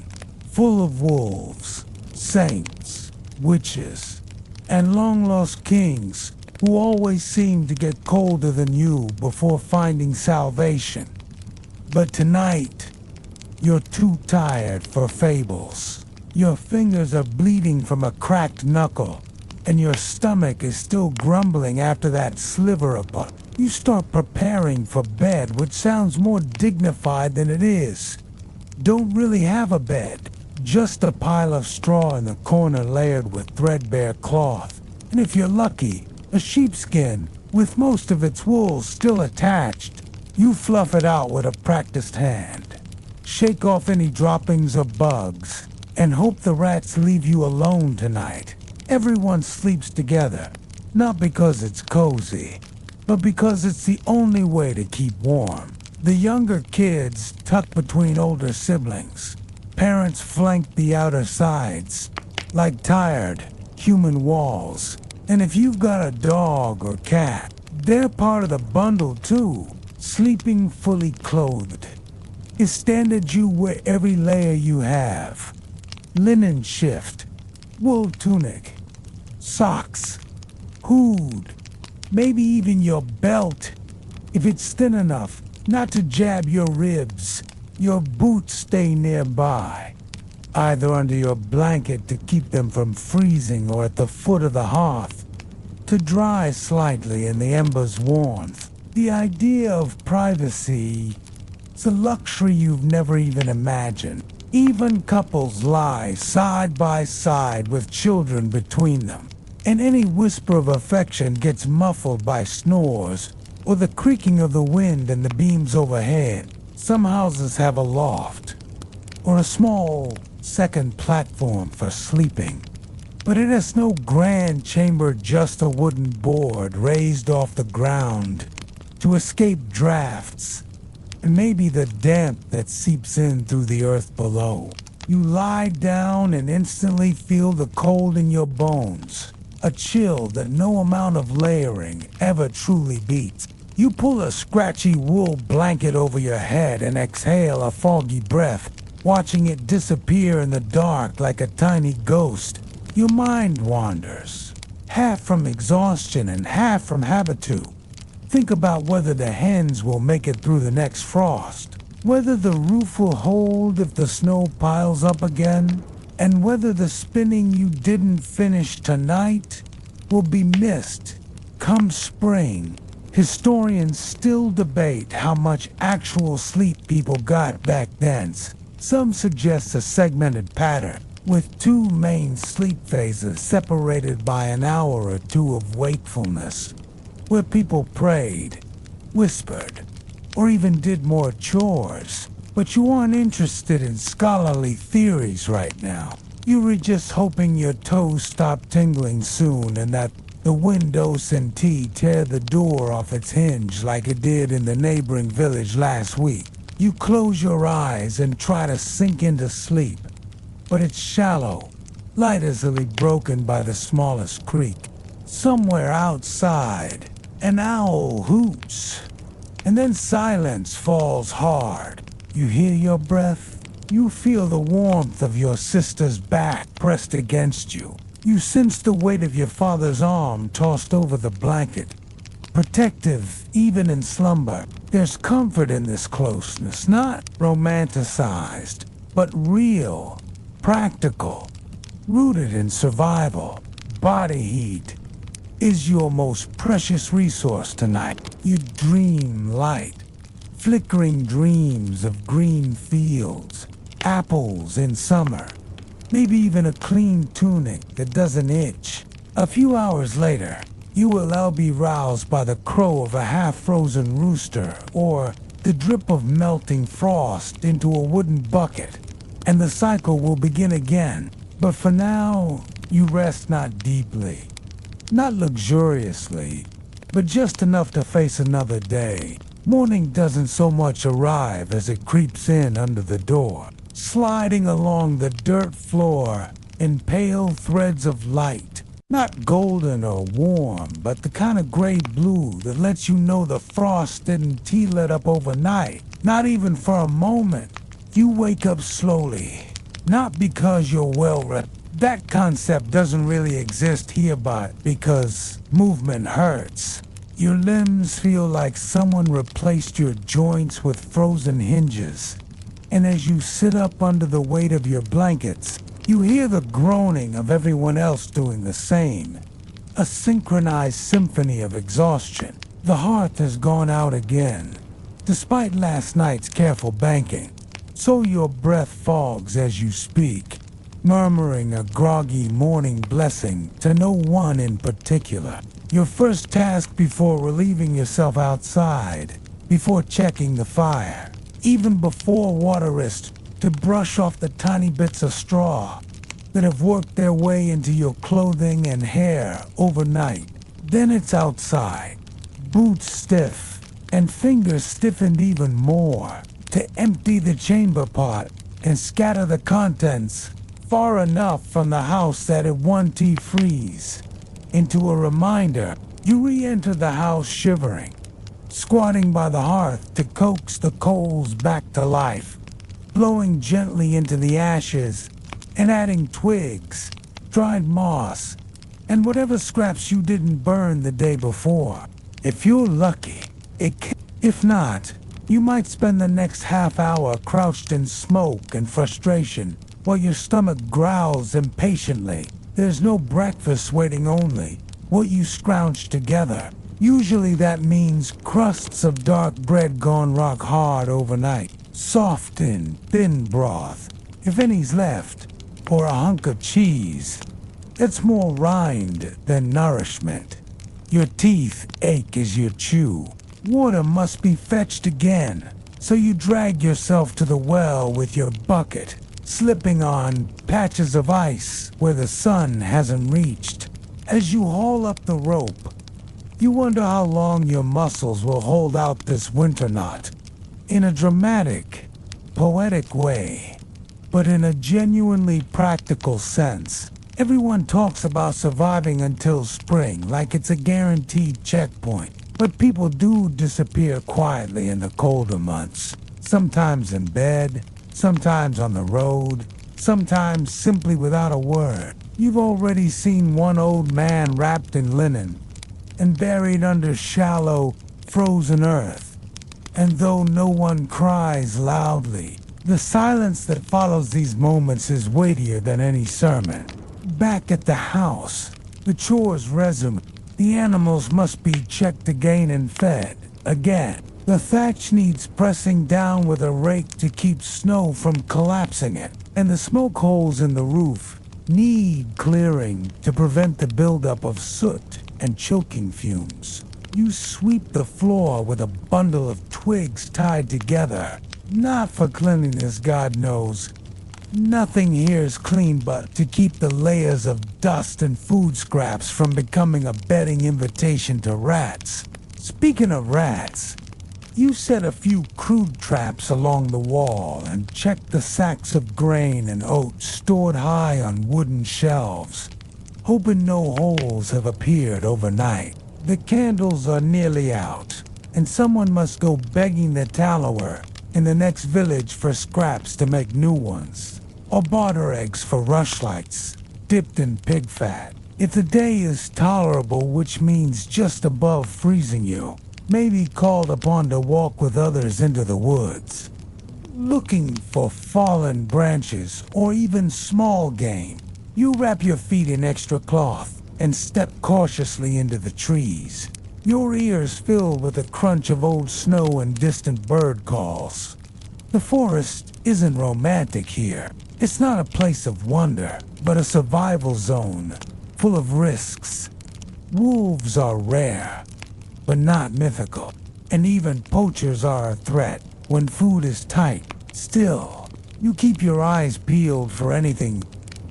full of wolves, saints, witches, and long-lost kings who always seem to get colder than you before finding salvation. But tonight, you're too tired for fables. Your fingers are bleeding from a cracked knuckle, and your stomach is still grumbling after that sliver of butter. You start preparing for bed, which sounds more dignified than it is. Don't really have a bed, just a pile of straw in the corner layered with threadbare cloth, and if you're lucky, a sheepskin with most of its wool still attached. You fluff it out with a practiced hand, shake off any droppings of bugs, and hope the rats leave you alone tonight. Everyone sleeps together, not because it's cozy, but because it's the only way to keep warm. The younger kids tuck between older siblings. Parents flank the outer sides, like tired human walls. And if you've got a dog or cat, they're part of the bundle too. Sleeping fully clothed is standard. You wear every layer you have. Linen shift, wool tunic, socks, hood, maybe even your belt, if it's thin enough not to jab your ribs. Your boots stay nearby, either under your blanket to keep them from freezing or at the foot of the hearth to dry slightly in the embers' warmth. The idea of privacy is a luxury you've never even imagined. Even couples lie side by side with children between them, and any whisper of affection gets muffled by snores or the creaking of the wind in the beams overhead. Some houses have a loft or a small second platform for sleeping, but it has no grand chamber, just a wooden board raised off the ground to escape drafts and maybe the damp that seeps in through the earth below. You lie down and instantly feel the cold in your bones, a chill that no amount of layering ever truly beats. You pull a scratchy wool blanket over your head and exhale a foggy breath, watching it disappear in the dark like a tiny ghost. Your mind wanders, half from exhaustion and half from habitude. Think about whether the hens will make it through the next frost, whether the roof will hold if the snow piles up again, and whether the spinning you didn't finish tonight will be missed come spring. Historians still debate how much actual sleep people got back then. Some suggest a segmented pattern, with two main sleep phases separated by an hour or two of wakefulness, where people prayed, whispered, or even did more chores. But you aren't interested in scholarly theories right now. You were just hoping your toes stop tingling soon and that the windows and tea tear the door off its hinge like it did in the neighboring village last week. You close your eyes and try to sink into sleep, but it's shallow, light easily broken by the smallest creak. Somewhere outside, an owl hoots, and then silence falls hard. You hear your breath. You feel the warmth of your sister's back pressed against you. You sense the weight of your father's arm tossed over the blanket. Protective, even in slumber. There's comfort in this closeness, not romanticized, but real, practical, rooted in survival, body heat, is your most precious resource tonight. You dream light, flickering dreams of green fields, apples in summer, maybe even a clean tunic that doesn't itch. A few hours later, you will all be roused by the crow of a half-frozen rooster or the drip of melting frost into a wooden bucket, and the cycle will begin again. But for now, you rest not deeply, not luxuriously, but just enough to face another day. Morning doesn't so much arrive as it creeps in under the door, sliding along the dirt floor in pale threads of light. Not golden or warm, but the kind of gray blue that lets you know the frost didn't tea-let up overnight. Not even for a moment. You wake up slowly, not because you're well-rested. That concept doesn't really exist here, but because movement hurts. Your limbs feel like someone replaced your joints with frozen hinges. And as you sit up under the weight of your blankets, you hear the groaning of everyone else doing the same. A synchronized symphony of exhaustion. The hearth has gone out again, despite last night's careful banking. So your breath fogs as you speak, murmuring a groggy morning blessing to no one in particular. Your first task before relieving yourself outside, before checking the fire, even before waterist, to brush off the tiny bits of straw that have worked their way into your clothing and hair overnight. Then it's outside, boots stiff and fingers stiffened even more, to empty the chamber pot and scatter the contents far enough from the house that it won't freeze into a reminder. You re-enter the house shivering, squatting by the hearth to coax the coals back to life, blowing gently into the ashes and adding twigs, dried moss, and whatever scraps you didn't burn the day before. If you're lucky, if not, you might spend the next half hour crouched in smoke and frustration while your stomach growls impatiently. There's no breakfast waiting, only what you scrounge together. Usually that means crusts of dark bread gone rock hard overnight, soft in thin broth, if any's left, or a hunk of cheese that's more rind than nourishment. Your teeth ache as you chew. Water must be fetched again, so you drag yourself to the well with your bucket, slipping on patches of ice where the sun hasn't reached. As you haul up the rope, you wonder how long your muscles will hold out this winter knot. In a dramatic, poetic way, but in a genuinely practical sense. Everyone talks about surviving until spring like it's a guaranteed checkpoint. But people do disappear quietly in the colder months. Sometimes in bed, sometimes on the road, sometimes simply without a word. You've already seen one old man wrapped in linen and buried under shallow, frozen earth. And though no one cries loudly, the silence that follows these moments is weightier than any sermon. Back at the house, the chores resume. The animals must be checked again and fed again. The thatch needs pressing down with a rake to keep snow from collapsing it. And the smoke holes in the roof need clearing to prevent the buildup of soot and choking fumes. You sweep the floor with a bundle of twigs tied together. Not for cleanliness, God knows. Nothing here is clean but to keep the layers of dust and food scraps from becoming a bedding invitation to rats. Speaking of rats, you set a few crude traps along the wall and check the sacks of grain and oats stored high on wooden shelves, hoping no holes have appeared overnight. The candles are nearly out, and someone must go begging the tallower in the next village for scraps to make new ones, or barter eggs for rushlights dipped in pig fat. If the day is tolerable, which means just above freezing, you may be called upon to walk with others into the woods, looking for fallen branches or even small game. You wrap your feet in extra cloth and step cautiously into the trees. Your ears fill with the crunch of old snow and distant bird calls. The forest isn't romantic here. It's not a place of wonder, but a survival zone, full of risks. Wolves are rare, but not mythical. And even poachers are a threat when food is tight. Still, you keep your eyes peeled for anything.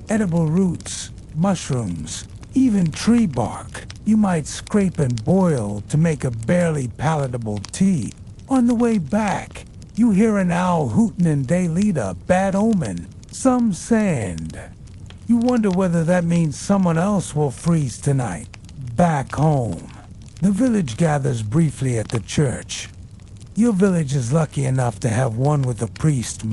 Edible roots, mushrooms, even tree bark. You might scrape and boil to make a barely palatable tea. On the way back, you hear an owl hooting in Daylita, bad omen. Some sand. You wonder whether that means someone else will freeze tonight. Back home, the village gathers briefly at the church. Your village is lucky enough to have one with a priest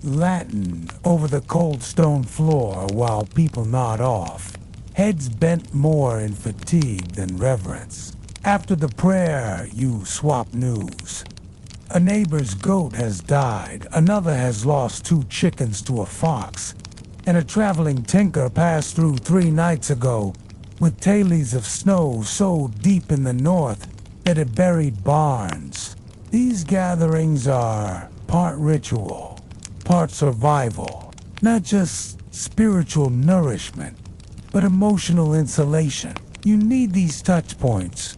Latin over the cold stone floor while people nod off, heads bent more in fatigue than reverence. After the prayer, you swap news. A neighbor's goat has died, another has lost 2 chickens to a fox, and a traveling tinker passed through 3 nights ago with tailies of snow so deep in the north that it buried barns. These gatherings are part ritual, part survival, not just spiritual nourishment, but emotional insulation. You need these touch points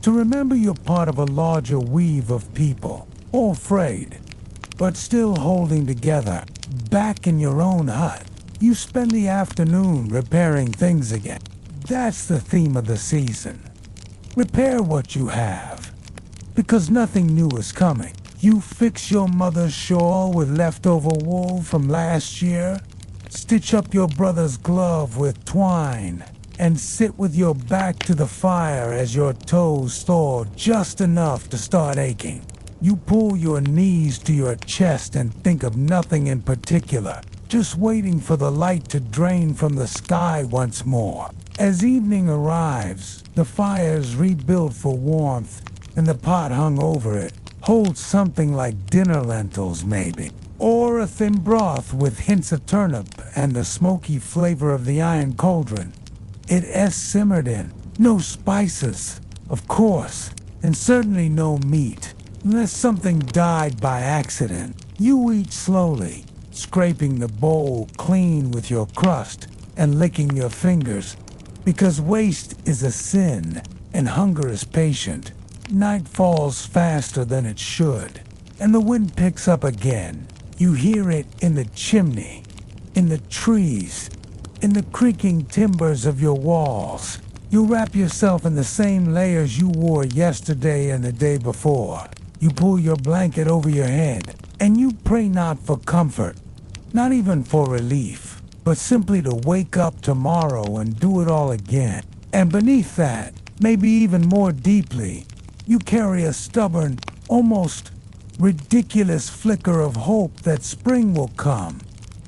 to remember you're part of a larger weave of people, all frayed, but still holding together. Back in your own hut, you spend the afternoon repairing things again. That's the theme of the season. Repair what you have, because nothing new is coming. You fix your mother's shawl with leftover wool from last year, stitch up your brother's glove with twine, and sit with your back to the fire as your toes thaw just enough to start aching. You pull your knees to your chest and think of nothing in particular, just waiting for the light to drain from the sky once more. As evening arrives, the fire's rebuilt for warmth, and the pot hung over it holds something like dinner lentils maybe, or a thin broth with hints of turnip and the smoky flavor of the iron cauldron. It is simmered in. No spices, of course, and certainly no meat, unless something died by accident. You eat slowly, scraping the bowl clean with your crust and licking your fingers, because waste is a sin and hunger is patient. Night falls faster than it should, and the wind picks up again. You hear it in the chimney, in the trees, in the creaking timbers of your walls. You wrap yourself in the same layers you wore yesterday and the day before. You pull your blanket over your head, and you pray not for comfort, not even for relief, but simply to wake up tomorrow and do it all again. And beneath that, maybe even more deeply, you carry a stubborn, almost ridiculous flicker of hope that spring will come,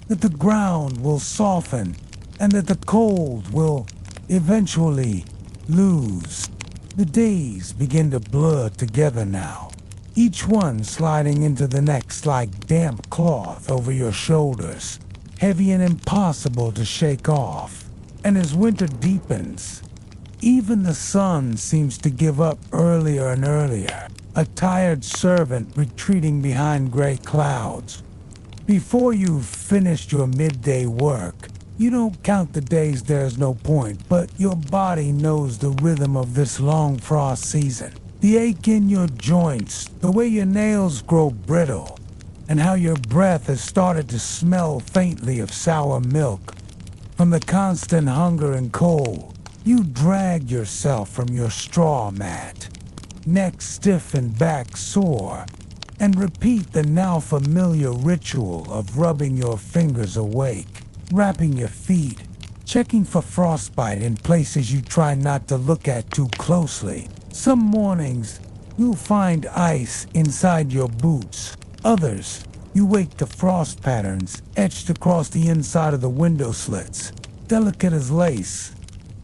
that the ground will soften, and that the cold will eventually lose. The days begin to blur together now, each one sliding into the next like damp cloth over your shoulders, heavy and impossible to shake off. And as winter deepens, even the sun seems to give up earlier and earlier, a tired servant retreating behind gray clouds. Before you've finished your midday work, you don't count the days, there's no point, but your body knows the rhythm of this long frost season. The ache in your joints, the way your nails grow brittle, and how your breath has started to smell faintly of sour milk. From the constant hunger and cold, you drag yourself from your straw mat, neck stiff and back sore, and repeat the now familiar ritual of rubbing your fingers awake, wrapping your feet, checking for frostbite in places you try not to look at too closely. Some mornings, you'll find ice inside your boots. Others, you wake to frost patterns etched across the inside of the window slits, delicate as lace,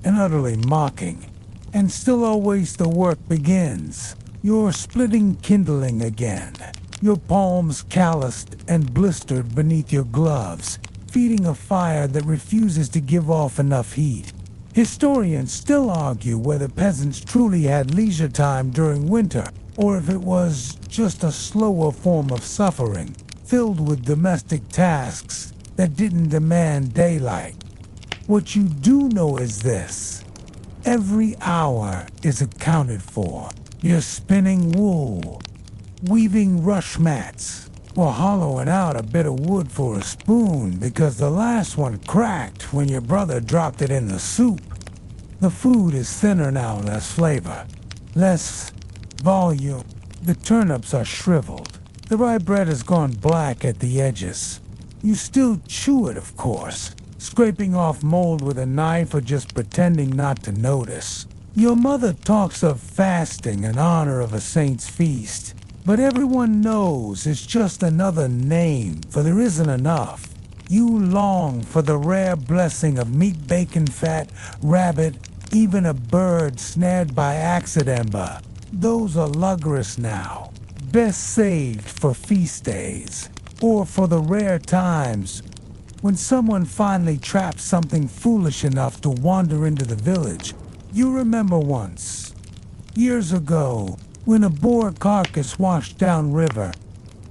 and utterly mocking. And still always the work begins. You're splitting kindling again, your palms calloused and blistered beneath your gloves, feeding a fire that refuses to give off enough heat. Historians still argue whether peasants truly had leisure time during winter, or if it was just a slower form of suffering, filled with domestic tasks that didn't demand daylight. What you do know is this: every hour is accounted for. You're spinning wool, weaving rush mats, or hollowing out a bit of wood for a spoon because the last one cracked when your brother dropped it in the soup. The food is thinner now, less flavor, less volume. The turnips are shriveled. The rye bread has gone black at the edges. You still chew it, of course, scraping off mold with a knife or just pretending not to notice. Your mother talks of fasting in honor of a saint's feast, but everyone knows it's just another name, for there isn't enough. You long for the rare blessing of meat, bacon, fat, rabbit, even a bird snared by accident. Those are luxurious now, best saved for feast days, or for the rare times when someone finally traps something foolish enough to wander into the village. You remember once, years ago, when a boar carcass washed down river,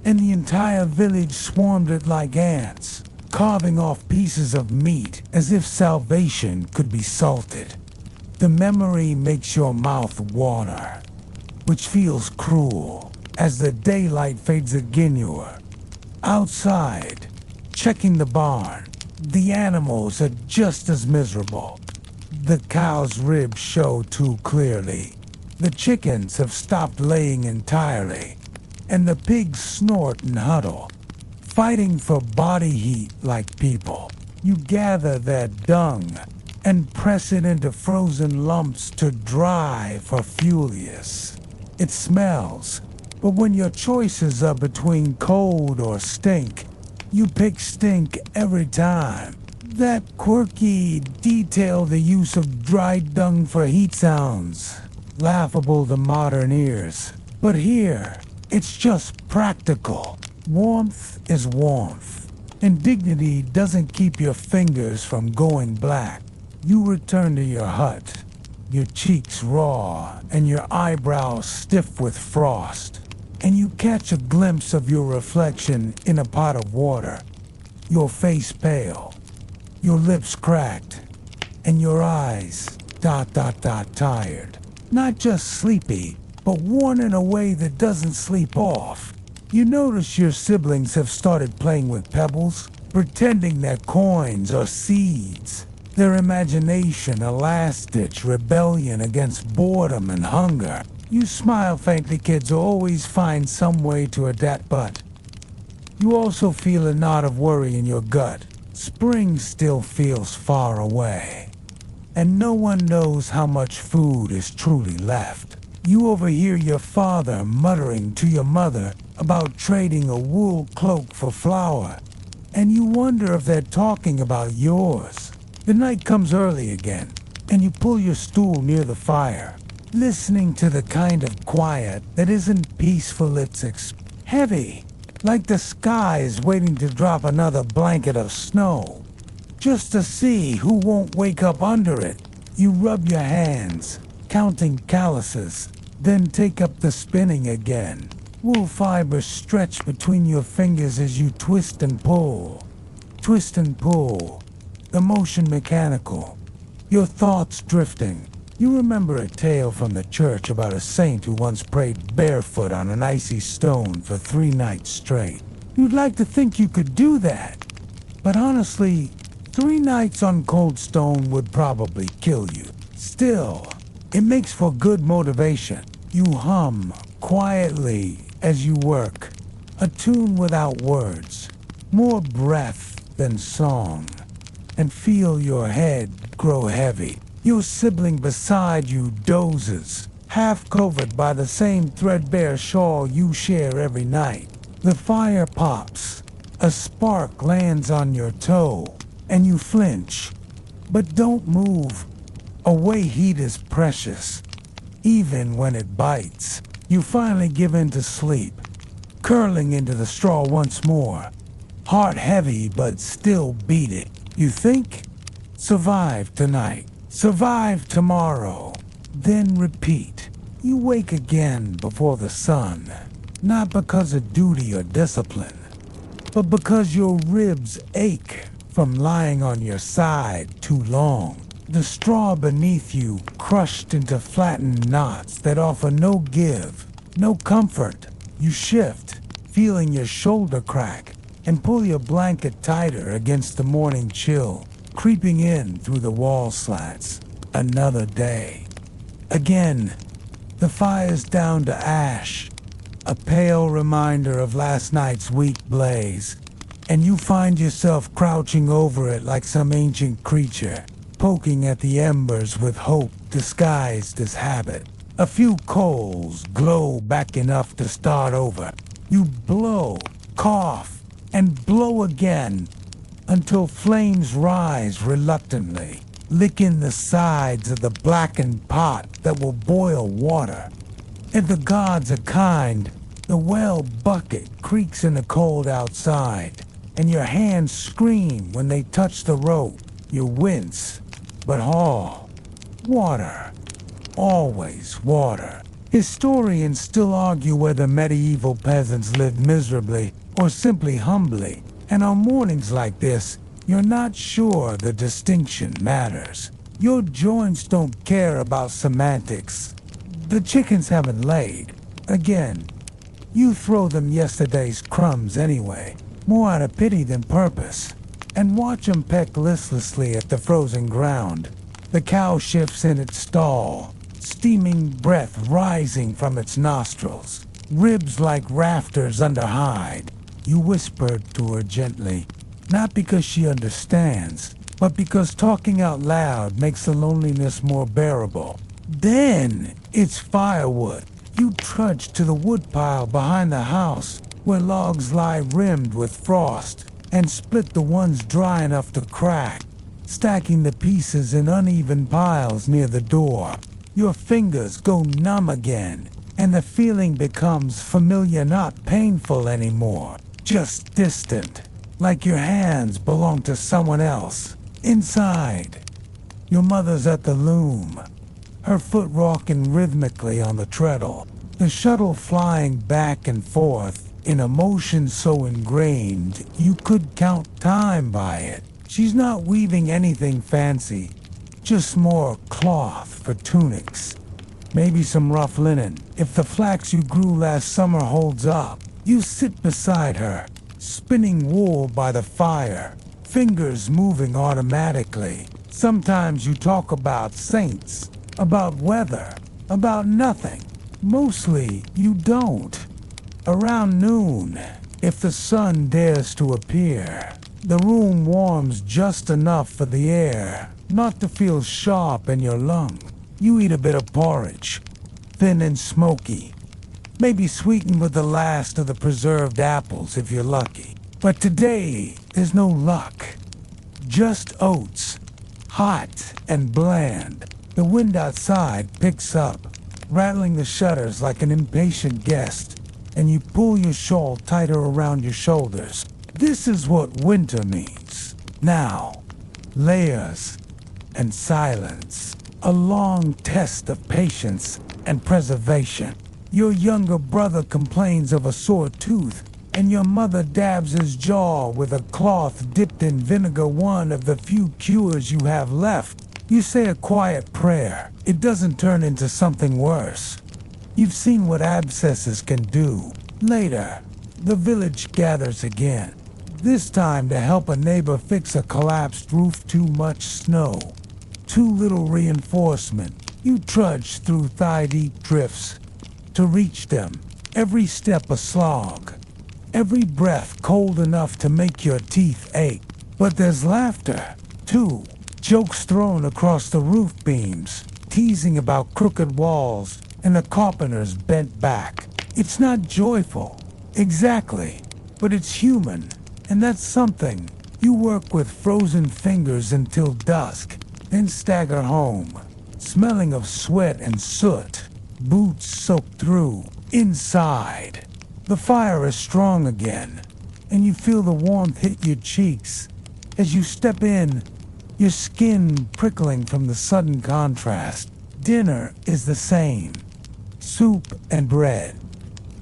and the entire village swarmed it like ants, carving off pieces of meat as if salvation could be salted. The memory makes your mouth water, which feels cruel as the daylight fades again. You're outside, checking the barn. The animals are just as miserable. The cow's ribs show too clearly. The chickens have stopped laying entirely, and the pigs snort and huddle, fighting for body heat like people. You gather their dung and press it into frozen lumps to dry for fuelius. It smells, but when your choices are between cold or stink, you pick stink every time. That quirky detail, the use of dried dung for heat, sounds laughable to modern ears. But here, it's just practical. Warmth is warmth, and dignity doesn't keep your fingers from going black. You return to your hut, your cheeks raw and your eyebrows stiff with frost, and you catch a glimpse of your reflection in a pot of water, your face pale, your lips cracked, and your eyes tired. Not just sleepy, but worn in a way that doesn't sleep off. You notice your siblings have started playing with pebbles, pretending they're coins or seeds. Their imagination a last-ditch rebellion against boredom and hunger. You smile faintly. Kids always find some way to adapt, but you also feel a knot of worry in your gut. Spring still feels far away, and no one knows how much food is truly left. You overhear your father muttering to your mother about trading a wool cloak for flour, and you wonder if they're talking about yours. The night comes early again, and you pull your stool near the fire, listening to the kind of quiet that isn't peaceful, it's heavy, like the sky is waiting to drop another blanket of snow, just to see who won't wake up under it. You rub your hands, counting calluses, then take up the spinning again. Wool fibers stretch between your fingers as you twist and pull. Twist and pull. The motion mechanical. Your thoughts drifting. You remember a tale from the church about a saint who once prayed barefoot on an icy stone for 3 nights straight. You'd like to think you could do that, but honestly, 3 nights on cold stone would probably kill you. Still, it makes for good motivation. You hum quietly as you work, a tune without words, more breath than song, and feel your head grow heavy. Your sibling beside you dozes, half covered by the same threadbare shawl you share every night. The fire pops, a spark lands on your toe, and you flinch, but don't move. Away heat is precious, even when it bites. You finally give in to sleep, curling into the straw once more, heart heavy but still beat it. You think, survive tonight, Survive tomorrow, then repeat. You wake again before the sun, not because of duty or discipline, but because your ribs ache from lying on your side too long. The straw beneath you crushed into flattened knots that offer no give, no comfort. You shift, feeling your shoulder crack, and pull your blanket tighter against the morning chill, creeping in through the wall slats. Another day. Again, the fire's down to ash, a pale reminder of last night's weak blaze, and you find yourself crouching over it like some ancient creature, poking at the embers with hope disguised as habit. A few coals glow back enough to start over. You blow, cough, and blow again until flames rise reluctantly, licking the sides of the blackened pot that will boil water. If the gods are kind, the well bucket creaks in the cold outside, and your hands scream when they touch the rope. You wince, but water. Always water. Historians still argue whether medieval peasants lived miserably or simply humbly, and on mornings like this, you're not sure the distinction matters. Your joints don't care about semantics. The chickens haven't laid. Again, you throw them yesterday's crumbs anyway, more out of pity than purpose, and watch them peck listlessly at the frozen ground. The cow shifts in its stall, steaming breath rising from its nostrils, ribs like rafters under hide. You whispered to her gently, not because she understands, but because talking out loud makes the loneliness more bearable. Then it's firewood. You trudge to the woodpile behind the house, where logs lie rimmed with frost, and split the ones dry enough to crack, stacking the pieces in uneven piles near the door. Your fingers go numb again, and the feeling becomes familiar, not painful anymore, just distant, like your hands belong to someone else. Inside, your mother's at the loom, her foot rocking rhythmically on the treadle, the shuttle flying back and forth in a motion so ingrained you could count time by it. She's not weaving anything fancy, just more cloth for tunics, maybe some rough linen, if the flax you grew last summer holds up. You sit beside her, spinning wool by the fire, fingers moving automatically. Sometimes you talk about saints, about weather, about nothing. Mostly you don't. Around noon, if the sun dares to appear, the room warms just enough for the air not to feel sharp in your lung. You eat a bit of porridge, thin and smoky, maybe sweetened with the last of the preserved apples if you're lucky. But today, there's no luck. Just oats, hot and bland. The wind outside picks up, rattling the shutters like an impatient guest, and you pull your shawl tighter around your shoulders. This is what winter means. Now, layers and silence. A long test of patience and preservation. Your younger brother complains of a sore tooth, and your mother dabs his jaw with a cloth dipped in vinegar, one of the few cures you have left. You say a quiet prayer. It doesn't turn into something worse. You've seen what abscesses can do. Later, the village gathers again, this time to help a neighbor fix a collapsed roof. Too much snow, too little reinforcement. You trudge through thigh-deep drifts to reach them, every step a slog, every breath cold enough to make your teeth ache. But there's laughter, too. Jokes thrown across the roof beams, teasing about crooked walls and the carpenter's bent back. It's not joyful, exactly, but it's human, and that's something. You work with frozen fingers until dusk, then stagger home, smelling of sweat and soot, boots soaked through. Inside, the fire is strong again, and you feel the warmth hit your cheeks. As you step in, your skin prickling from the sudden contrast. Dinner is the same. Soup and bread.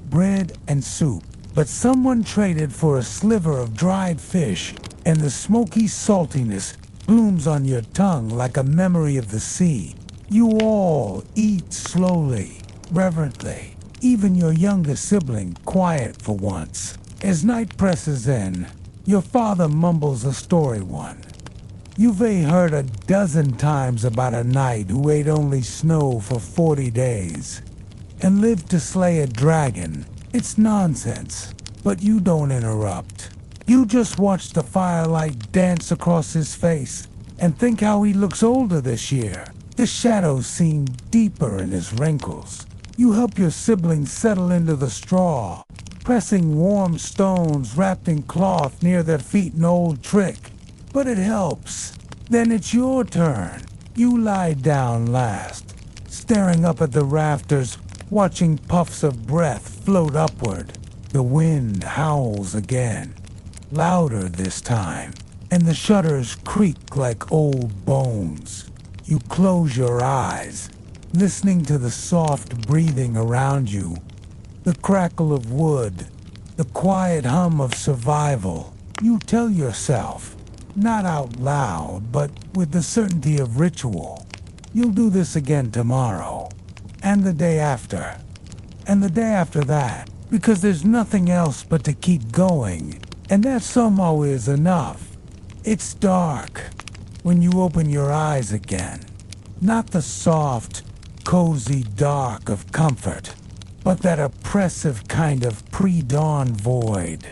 Bread and soup. But someone traded for a sliver of dried fish, and the smoky saltiness blooms on your tongue like a memory of the sea. You all eat slowly, reverently. Even your younger sibling quiet for once. As night presses in, your father mumbles a story one. You've heard a dozen times about a knight who ate only snow for 40 days and lived to slay a dragon. It's nonsense, but you don't interrupt. You just watch the firelight dance across his face and think how he looks older this year. The shadows seem deeper in his wrinkles. You help your siblings settle into the straw, pressing warm stones wrapped in cloth near their feet, an old trick. But it helps. Then it's your turn. You lie down last, staring up at the rafters, watching puffs of breath float upward. The wind howls again, louder this time, and the shutters creak like old bones. You close your eyes, listening to the soft breathing around you, the crackle of wood, the quiet hum of survival. You tell yourself, not out loud, but with the certainty of ritual, you'll do this again tomorrow, and the day after, and the day after that, because there's nothing else but to keep going, and that somehow is enough. It's dark when you open your eyes again. Not the soft, cozy dark of comfort, but that oppressive kind of pre-dawn void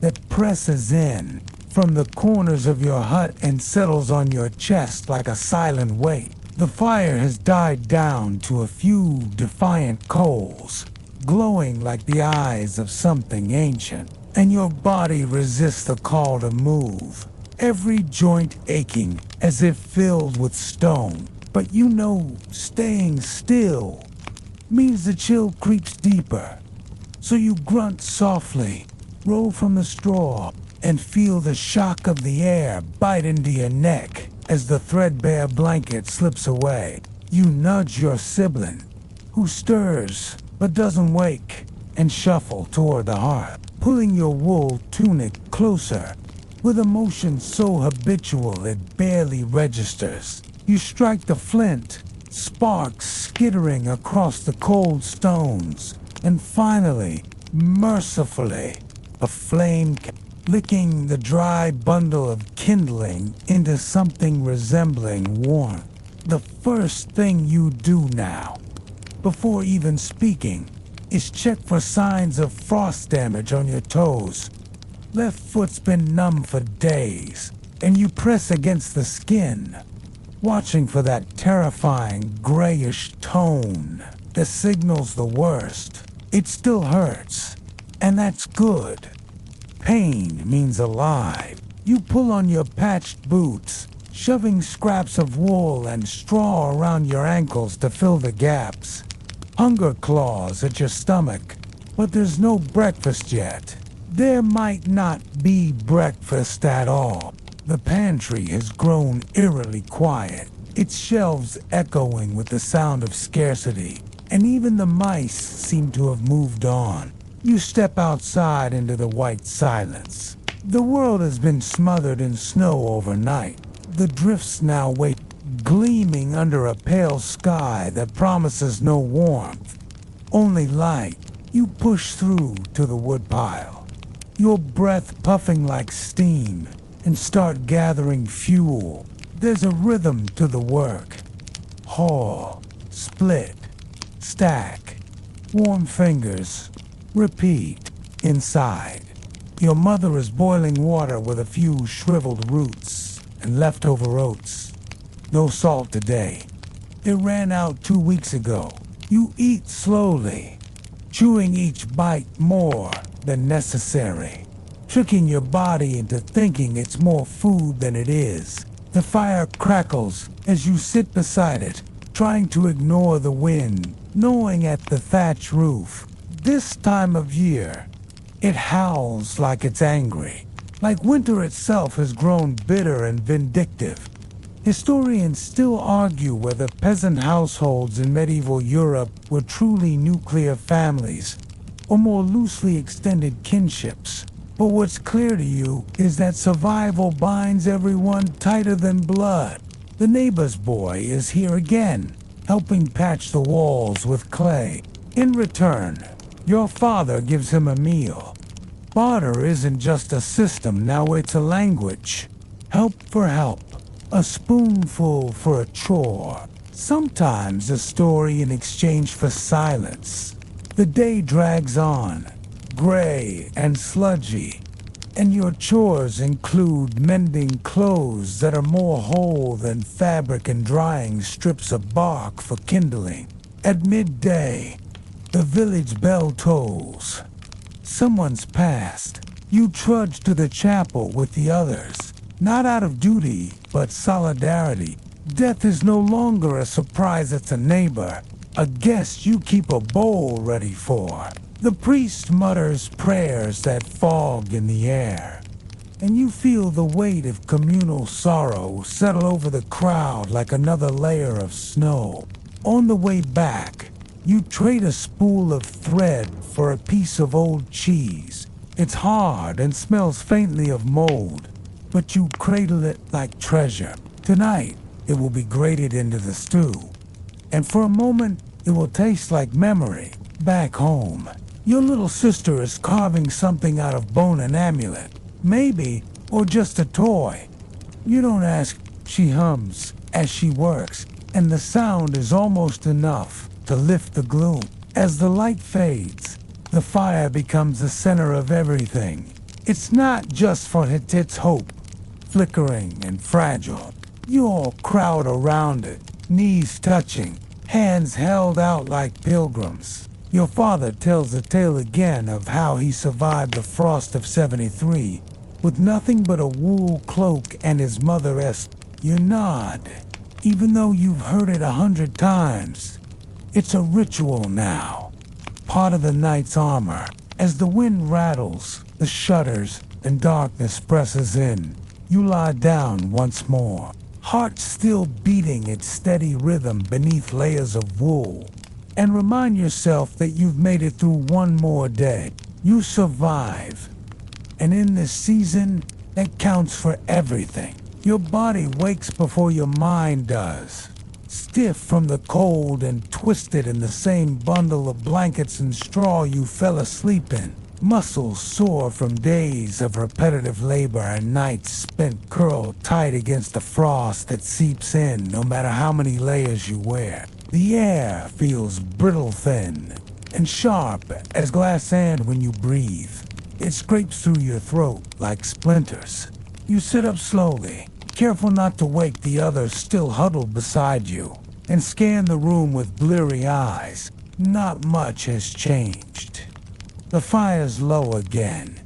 that presses in from the corners of your hut and settles on your chest like a silent weight. The fire has died down to a few defiant coals, glowing like the eyes of something ancient, and your body resists the call to move, every joint aching as if filled with stone. But you know staying still means the chill creeps deeper. So you grunt softly, roll from the straw, and feel the shock of the air bite into your neck as the threadbare blanket slips away. You nudge your sibling, who stirs but doesn't wake, and shuffle toward the hearth, pulling your wool tunic closer with a motion so habitual it barely registers. You strike the flint, sparks skittering across the cold stones, and finally, mercifully, a flame licking the dry bundle of kindling into something resembling warmth. The first thing you do now, before even speaking, is check for signs of frost damage on your toes. Left foot's been numb for days, and you press against the skin, watching for that terrifying grayish tone that signals the worst. It still hurts, and that's good. Pain means alive. You pull on your patched boots, shoving scraps of wool and straw around your ankles to fill the gaps. Hunger claws at your stomach, but there's no breakfast yet. There might not be breakfast at all. The pantry has grown eerily quiet, its shelves echoing with the sound of scarcity, and even the mice seem to have moved on. You step outside into the white silence. The world has been smothered in snow overnight. The drifts now wait, gleaming under a pale sky that promises no warmth, only light. You push through to the woodpile, your breath puffing like steam, and start gathering fuel. There's a rhythm to the work. Haul, split, stack, warm fingers, repeat. Inside, your mother is boiling water with a few shriveled roots and leftover oats. No salt today. It ran out 2 weeks ago. You eat slowly, chewing each bite more than necessary, tricking your body into thinking it's more food than it is. The fire crackles as you sit beside it, trying to ignore the wind, gnawing at the thatch roof. This time of year, it howls like it's angry, like winter itself has grown bitter and vindictive. Historians still argue whether peasant households in medieval Europe were truly nuclear families or more loosely extended kinships. But what's clear to you is that survival binds everyone tighter than blood. The neighbor's boy is here again, helping patch the walls with clay. In return, your father gives him a meal. Barter isn't just a system, now it's a language. Help for help. A spoonful for a chore. Sometimes a story in exchange for silence. The day drags on, gray and sludgy, and your chores include mending clothes that are more whole than fabric and drying strips of bark for kindling. At midday, the village bell tolls. Someone's passed. You trudge to the chapel with the others. Not out of duty, but solidarity. Death is no longer a surprise, it's a neighbor, a guest you keep a bowl ready for. The priest mutters prayers that fog in the air, and you feel the weight of communal sorrow settle over the crowd like another layer of snow. On the way back, you trade a spool of thread for a piece of old cheese. It's hard and smells faintly of mold, but you cradle it like treasure. Tonight, it will be grated into the stew, and for a moment, it will taste like memory. Back home, your little sister is carving something out of bone and amulet, maybe, or just a toy. You don't ask, she hums as she works, and the sound is almost enough to lift the gloom. As the light fades, the fire becomes the center of everything. It's not just for its hope, flickering and fragile. You all crowd around it, knees touching, hands held out like pilgrims. Your father tells the tale again of how he survived the frost of '73 with nothing but a wool cloak and his mother-esque. You nod, even though you've heard it 100 times. It's a ritual now, part of the night's armor. As the wind rattles, the shutters, and darkness presses in, you lie down once more, heart still beating its steady rhythm beneath layers of wool, and remind yourself that you've made it through one more day. You survive, and in this season, that counts for everything. Your body wakes before your mind does, stiff from the cold and twisted in the same bundle of blankets and straw you fell asleep in. Muscles sore from days of repetitive labor and nights spent curled tight against the frost that seeps in no matter how many layers you wear. The air feels brittle thin and sharp as glass sand when you breathe. It scrapes through your throat like splinters. You sit up slowly, careful not to wake the others still huddled beside you, and scan the room with bleary eyes. Not much has changed. The fire's low again.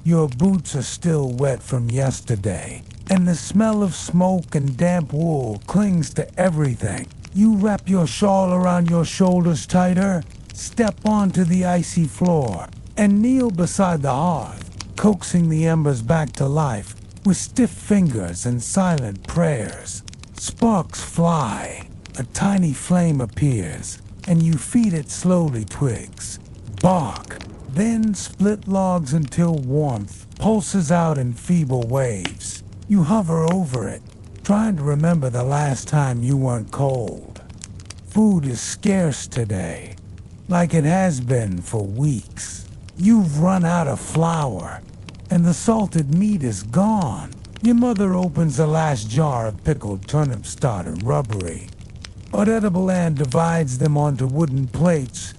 Your boots are still wet from yesterday, and the smell of smoke and damp wool clings to everything. You wrap your shawl around your shoulders tighter, step onto the icy floor, and kneel beside the hearth, coaxing the embers back to life with stiff fingers and silent prayers. Sparks fly, a tiny flame appears, and you feed it slowly twigs, bark, then split logs until warmth pulses out in feeble waves. You hover over it, trying to remember the last time you weren't cold. Food is scarce today, like it has been for weeks. You've run out of flour, and the salted meat is gone. Your mother opens the last jar of pickled turnip starter, rubbery, but edible, and divides them onto wooden plates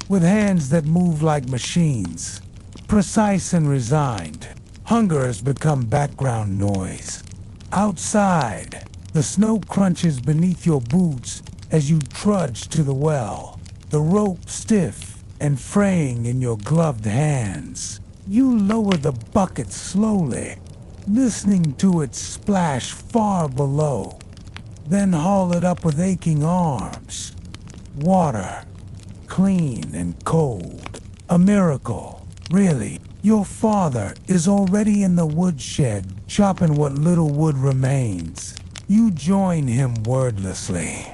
with hands that move like machines, precise and resigned. Hunger has become background noise. Outside, the snow crunches beneath your boots as you trudge to the well, the rope stiff and fraying in your gloved hands. You lower the bucket slowly, listening to it splash far below, then haul it up with aching arms. Water, clean and cold. A miracle, really. Your father is already in the woodshed, chopping what little wood remains. You join him wordlessly,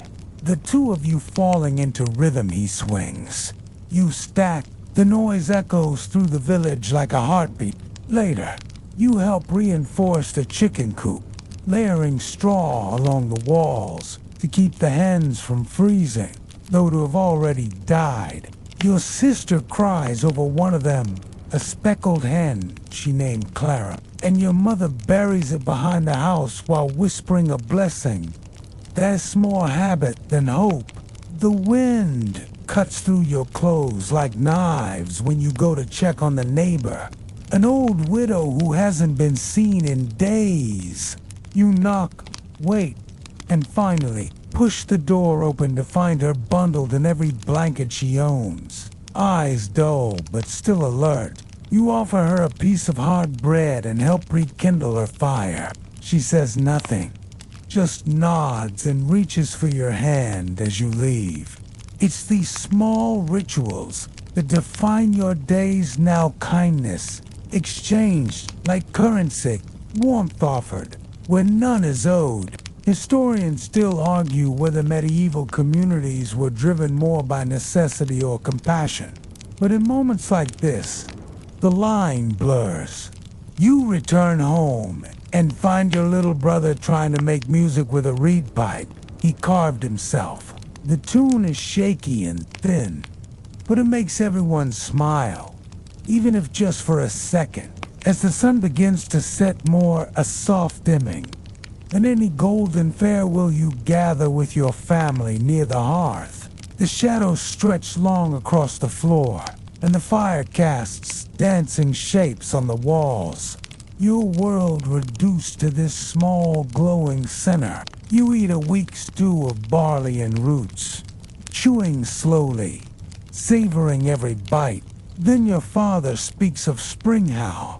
the two of you falling into rhythm he swings. You stack, the noise echoes through the village like a heartbeat. Later, you help reinforce the chicken coop, layering straw along the walls to keep the hens from freezing, though to have already died. Your sister cries over one of them, a speckled hen she named Clara, and your mother buries it behind the house while whispering a blessing. That's more habit than hope. The wind cuts through your clothes like knives when you go to check on the neighbor, an old widow who hasn't been seen in days. You knock, wait, and finally push the door open to find her bundled in every blanket she owns. Eyes dull but still alert. You offer her a piece of hard bread and help rekindle her fire. She says nothing, just nods and reaches for your hand as you leave. It's these small rituals that define your day's now kindness, exchanged like currency, warmth offered, where none is owed. Historians still argue whether medieval communities were driven more by necessity or compassion. But in moments like this, the line blurs. You return home and find your little brother trying to make music with a reed pipe he carved himself. The tune is shaky and thin, but it makes everyone smile, even if just for a second, as the sun begins to set more a soft dimming. And any golden farewell you gather with your family near the hearth. The shadows stretch long across the floor, and the fire casts dancing shapes on the walls. Your world reduced to this small glowing center. You eat a weak stew of barley and roots, chewing slowly, savoring every bite. Then your father speaks of spring how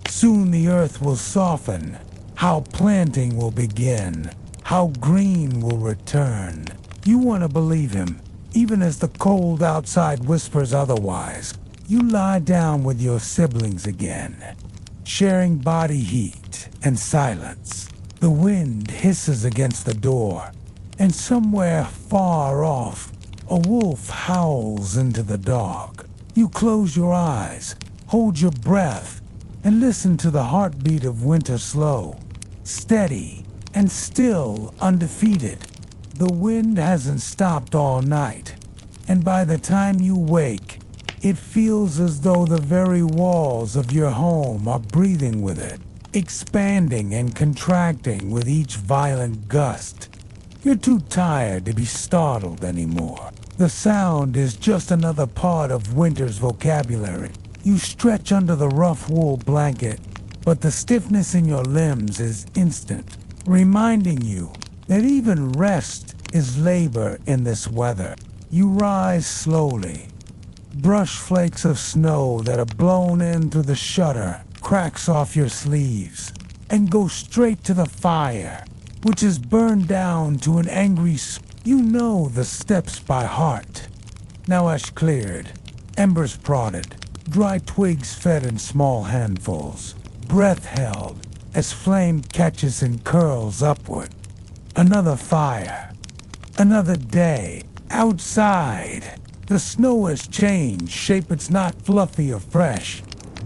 soon the earth will soften, how planting will begin, how green will return. You want to believe him, even as the cold outside whispers otherwise. You lie down with your siblings again, sharing body heat and silence. The wind hisses against the door, and somewhere far off, a wolf howls into the dark. You close your eyes, hold your breath, and listen to the heartbeat of winter slow, steady, and still undefeated. The wind hasn't stopped all night, and by the time you wake, it feels as though the very walls of your home are breathing with it, expanding and contracting with each violent gust. You're too tired to be startled anymore. The sound is just another part of winter's vocabulary. You stretch under the rough wool blanket, but the stiffness in your limbs is instant, reminding you that even rest is labor in this weather. You rise slowly. Brush flakes of snow that are blown in through the shutter, cracks off your sleeves, and go straight to the fire, which is burned down to an angry You know the steps by heart. Now ash cleared, embers prodded, dry twigs fed in small handfuls, breath held as flame catches and curls upward. Another fire, another day, outside. The snow has changed, shape it's not fluffy or fresh,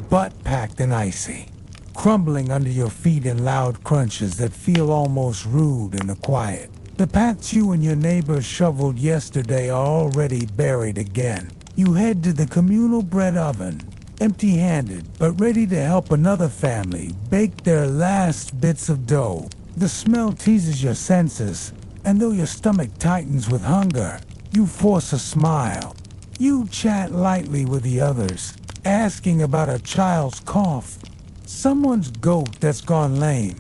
but packed and icy, crumbling under your feet in loud crunches that feel almost rude in the quiet. The paths you and your neighbors shoveled yesterday are already buried again. You head to the communal bread oven, empty-handed, but ready to help another family bake their last bits of dough. The smell teases your senses, and though your stomach tightens with hunger, you force a smile. You chat lightly with the others, asking about a child's cough, someone's goat that's gone lame.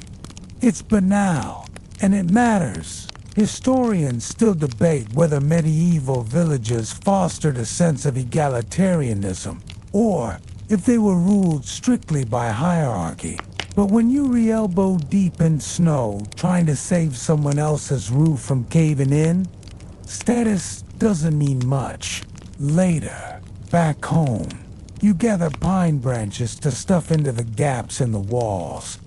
It's banal, and it matters. Historians still debate whether medieval villages fostered a sense of egalitarianism, or if they were ruled strictly by hierarchy. But when you re-elbow deep in snow, trying to save someone else's roof from caving in, status doesn't mean much. Later, back home, you gather pine branches to stuff into the gaps in the walls.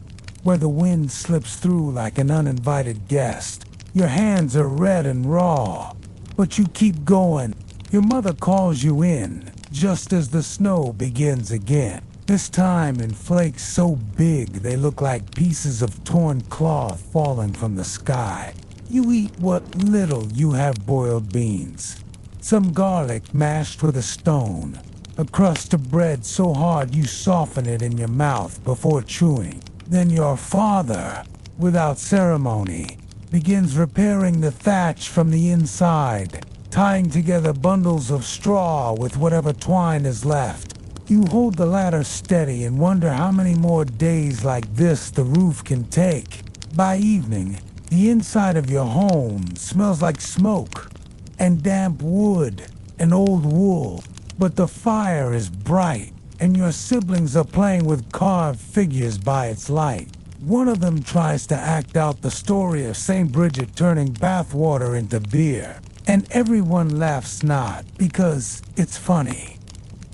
where the wind slips through like an uninvited guest. Your hands are red and raw, but you keep going. Your mother calls you in, just as the snow begins again. This time in flakes so big they look like pieces of torn cloth falling from the sky. You eat what little you have: boiled beans, some garlic mashed with a stone, a crust of bread so hard you soften it in your mouth before chewing. Then your father, without ceremony, begins repairing the thatch from the inside, tying together bundles of straw with whatever twine is left. You hold the ladder steady and wonder how many more days like this the roof can take. By evening, the inside of your home smells like smoke and damp wood and old wool, but the fire is bright and your siblings are playing with carved figures by its light. One of them tries to act out the story of St. Bridget turning bath water into beer, and everyone laughs, not because it's funny,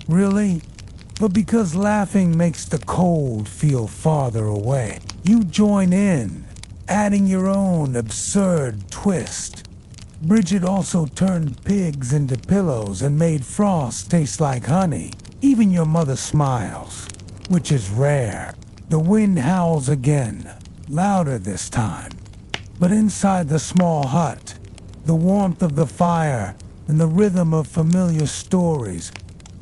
really, but because laughing makes the cold feel farther away. You join in, adding your own absurd twist. Bridget also turned pigs into pillows and made frost taste like honey. Even your mother smiles, which is rare. The wind howls again, louder this time. But inside the small hut, the warmth of the fire and the rhythm of familiar stories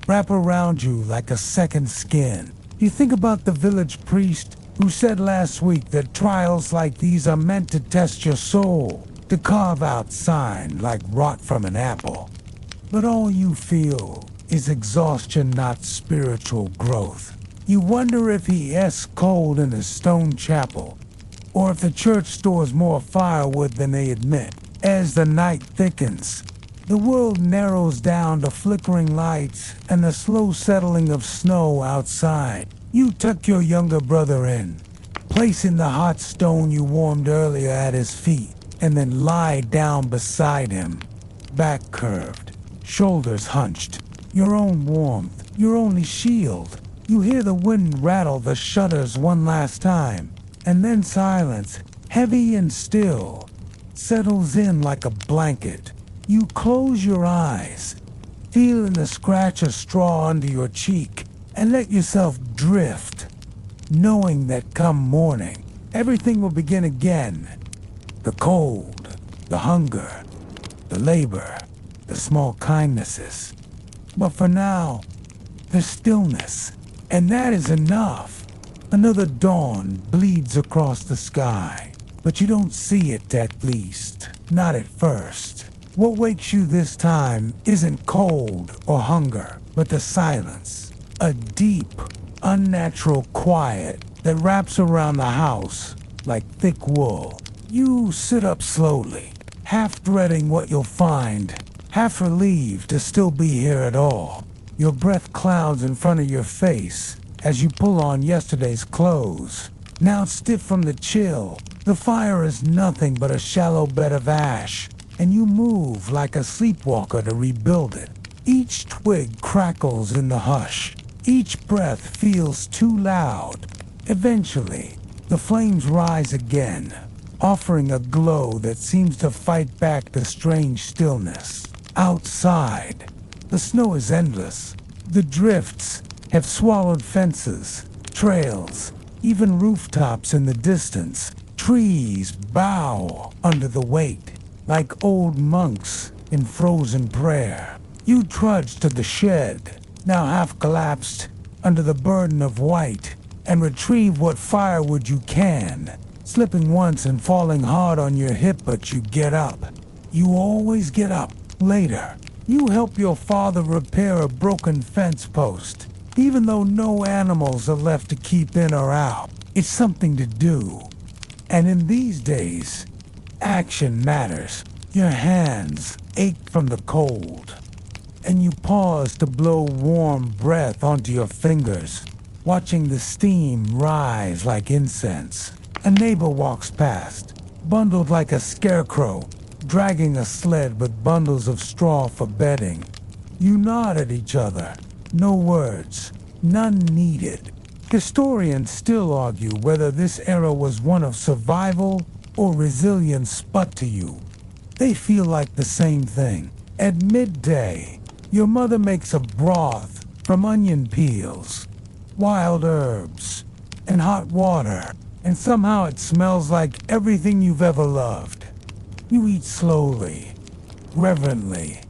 wrap around you like a second skin. You think about the village priest who said last week that trials like these are meant to test your soul, to carve out sign like rot from an apple. But all you feel is exhaustion, not spiritual growth. You wonder if he is cold in a stone chapel, or if the church stores more firewood than they admit. As the night thickens, the world narrows down to flickering lights and the slow settling of snow outside. You tuck your younger brother in, placing the hot stone you warmed earlier at his feet, and then lie down beside him, back curved, shoulders hunched. Your own warmth, your only shield. You hear the wind rattle the shutters one last time, and then silence, heavy and still, settles in like a blanket. You close your eyes, feeling the scratch of straw under your cheek, and let yourself drift, knowing that come morning, everything will begin again. The cold, the hunger, the labor, the small kindnesses. But for now, the stillness, and that is enough. Another dawn bleeds across the sky, but you don't see it, at least, not at first. What wakes you this time isn't cold or hunger, but the silence. A deep, unnatural quiet that wraps around the house like thick wool. You sit up slowly, half dreading what you'll find, half relieved to still be here at all. Your breath clouds in front of your face as you pull on yesterday's clothes. Now stiff from the chill, the fire is nothing but a shallow bed of ash, and you move like a sleepwalker to rebuild it. Each twig crackles in the hush. Each breath feels too loud. Eventually, the flames rise again, offering a glow that seems to fight back the strange stillness. Outside, the snow is endless. The drifts have swallowed fences, trails, even rooftops in the distance. Trees bow under the weight, like old monks in frozen prayer. You trudge to the shed, now half collapsed under the burden of white, and retrieve what firewood you can, slipping once and falling hard on your hip, but you get up. You always get up. Later, you help your father repair a broken fence post, even though no animals are left to keep in or out. It's something to do. And in these days, action matters. Your hands ache from the cold, and you pause to blow warm breath onto your fingers, watching the steam rise like incense. A neighbor walks past, bundled like a scarecrow, dragging a sled with bundles of straw for bedding. You nod at each other, no words, none needed. Historians still argue whether this era was one of survival or resilience, but to you, they feel like the same thing. At midday, your mother makes a broth from onion peels, wild herbs, and hot water, and somehow it smells like everything you've ever loved. You eat slowly, reverently,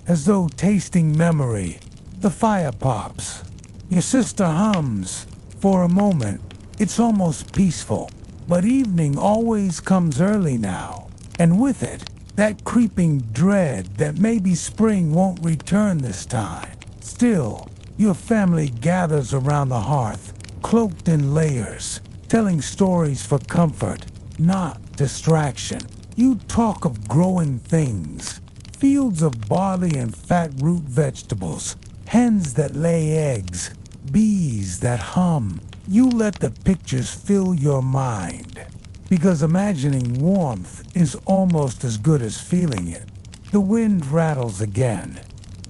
as though tasting memory. The fire pops. Your sister hums. For a moment, it's almost peaceful. But evening always comes early now, and with it, that creeping dread that maybe spring won't return this time. Still, your family gathers around the hearth, cloaked in layers, telling stories for comfort, not distraction. You talk of growing things, fields of barley and fat root vegetables, hens that lay eggs, bees that hum. You let the pictures fill your mind, because imagining warmth is almost as good as feeling it. The wind rattles again.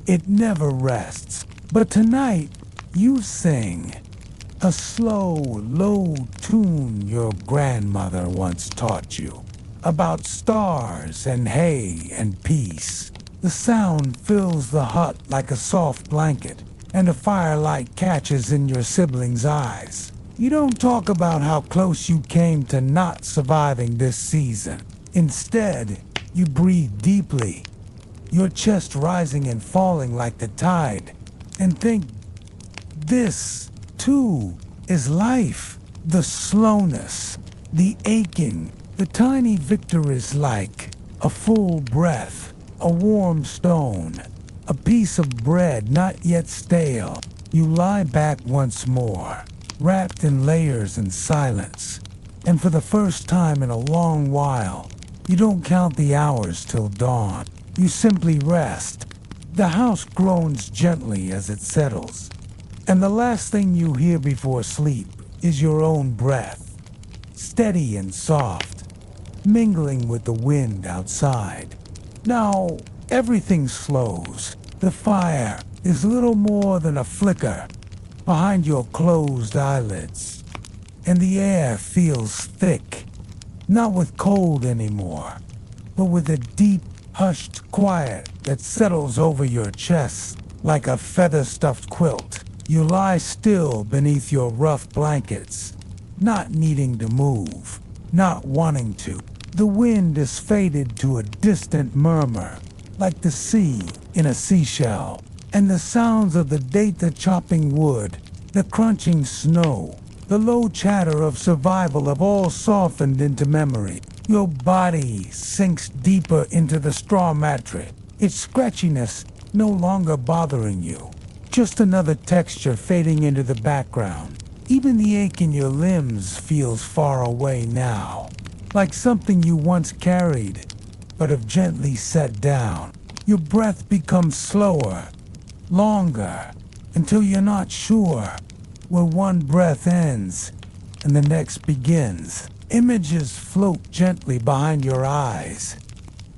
It never rests. But tonight, you sing a slow, low tune your grandmother once taught you, about stars and hay and peace. The sound fills the hut like a soft blanket, and a firelight catches in your siblings' eyes. You don't talk about how close you came to not surviving this season. Instead, you breathe deeply, your chest rising and falling like the tide, and think, this, too, is life. The slowness, the aching, the tiny victories like a full breath, a warm stone, a piece of bread not yet stale. You lie back once more, wrapped in layers and silence. And for the first time in a long while, you don't count the hours till dawn. You simply rest. The house groans gently as it settles. And the last thing you hear before sleep is your own breath, steady and soft, mingling with the wind outside. Now, everything slows. The fire is little more than a flicker behind your closed eyelids, and the air feels thick, not with cold anymore, but with a deep, hushed quiet that settles over your chest like a feather-stuffed quilt. You lie still beneath your rough blankets, not needing to move, not wanting to. The wind is faded to a distant murmur, like the sea in a seashell, and the sounds of the data chopping wood, the crunching snow, the low chatter of survival have all softened into memory. Your body sinks deeper into the straw mattress, its scratchiness no longer bothering you, just another texture fading into the background. Even the ache in your limbs feels far away now, like something you once carried, but have gently set down. Your breath becomes slower, longer, until you're not sure where one breath ends and the next begins. Images float gently behind your eyes.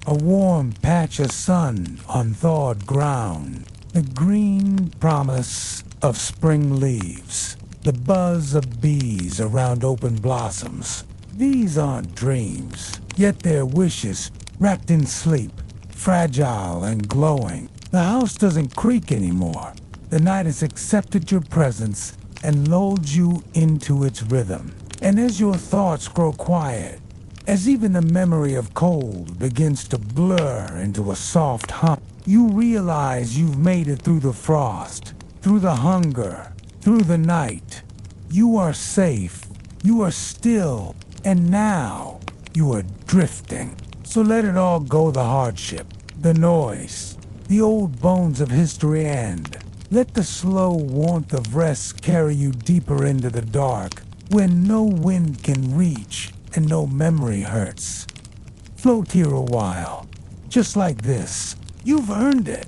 A warm patch of sun on thawed ground. The green promise of spring leaves. The buzz of bees around open blossoms. These aren't dreams, yet they're wishes wrapped in sleep, fragile and glowing. The house doesn't creak anymore. The night has accepted your presence and lulled you into its rhythm. And as your thoughts grow quiet, as even the memory of cold begins to blur into a soft hum, you realize you've made it through the frost, through the hunger, through the night. You are safe, you are still, and now you are drifting. So let it all go, the hardship, the noise, the old bones of history, and let the slow warmth of rest carry you deeper into the dark, when no wind can reach and no memory hurts. Float here a while, just like this. You've earned it.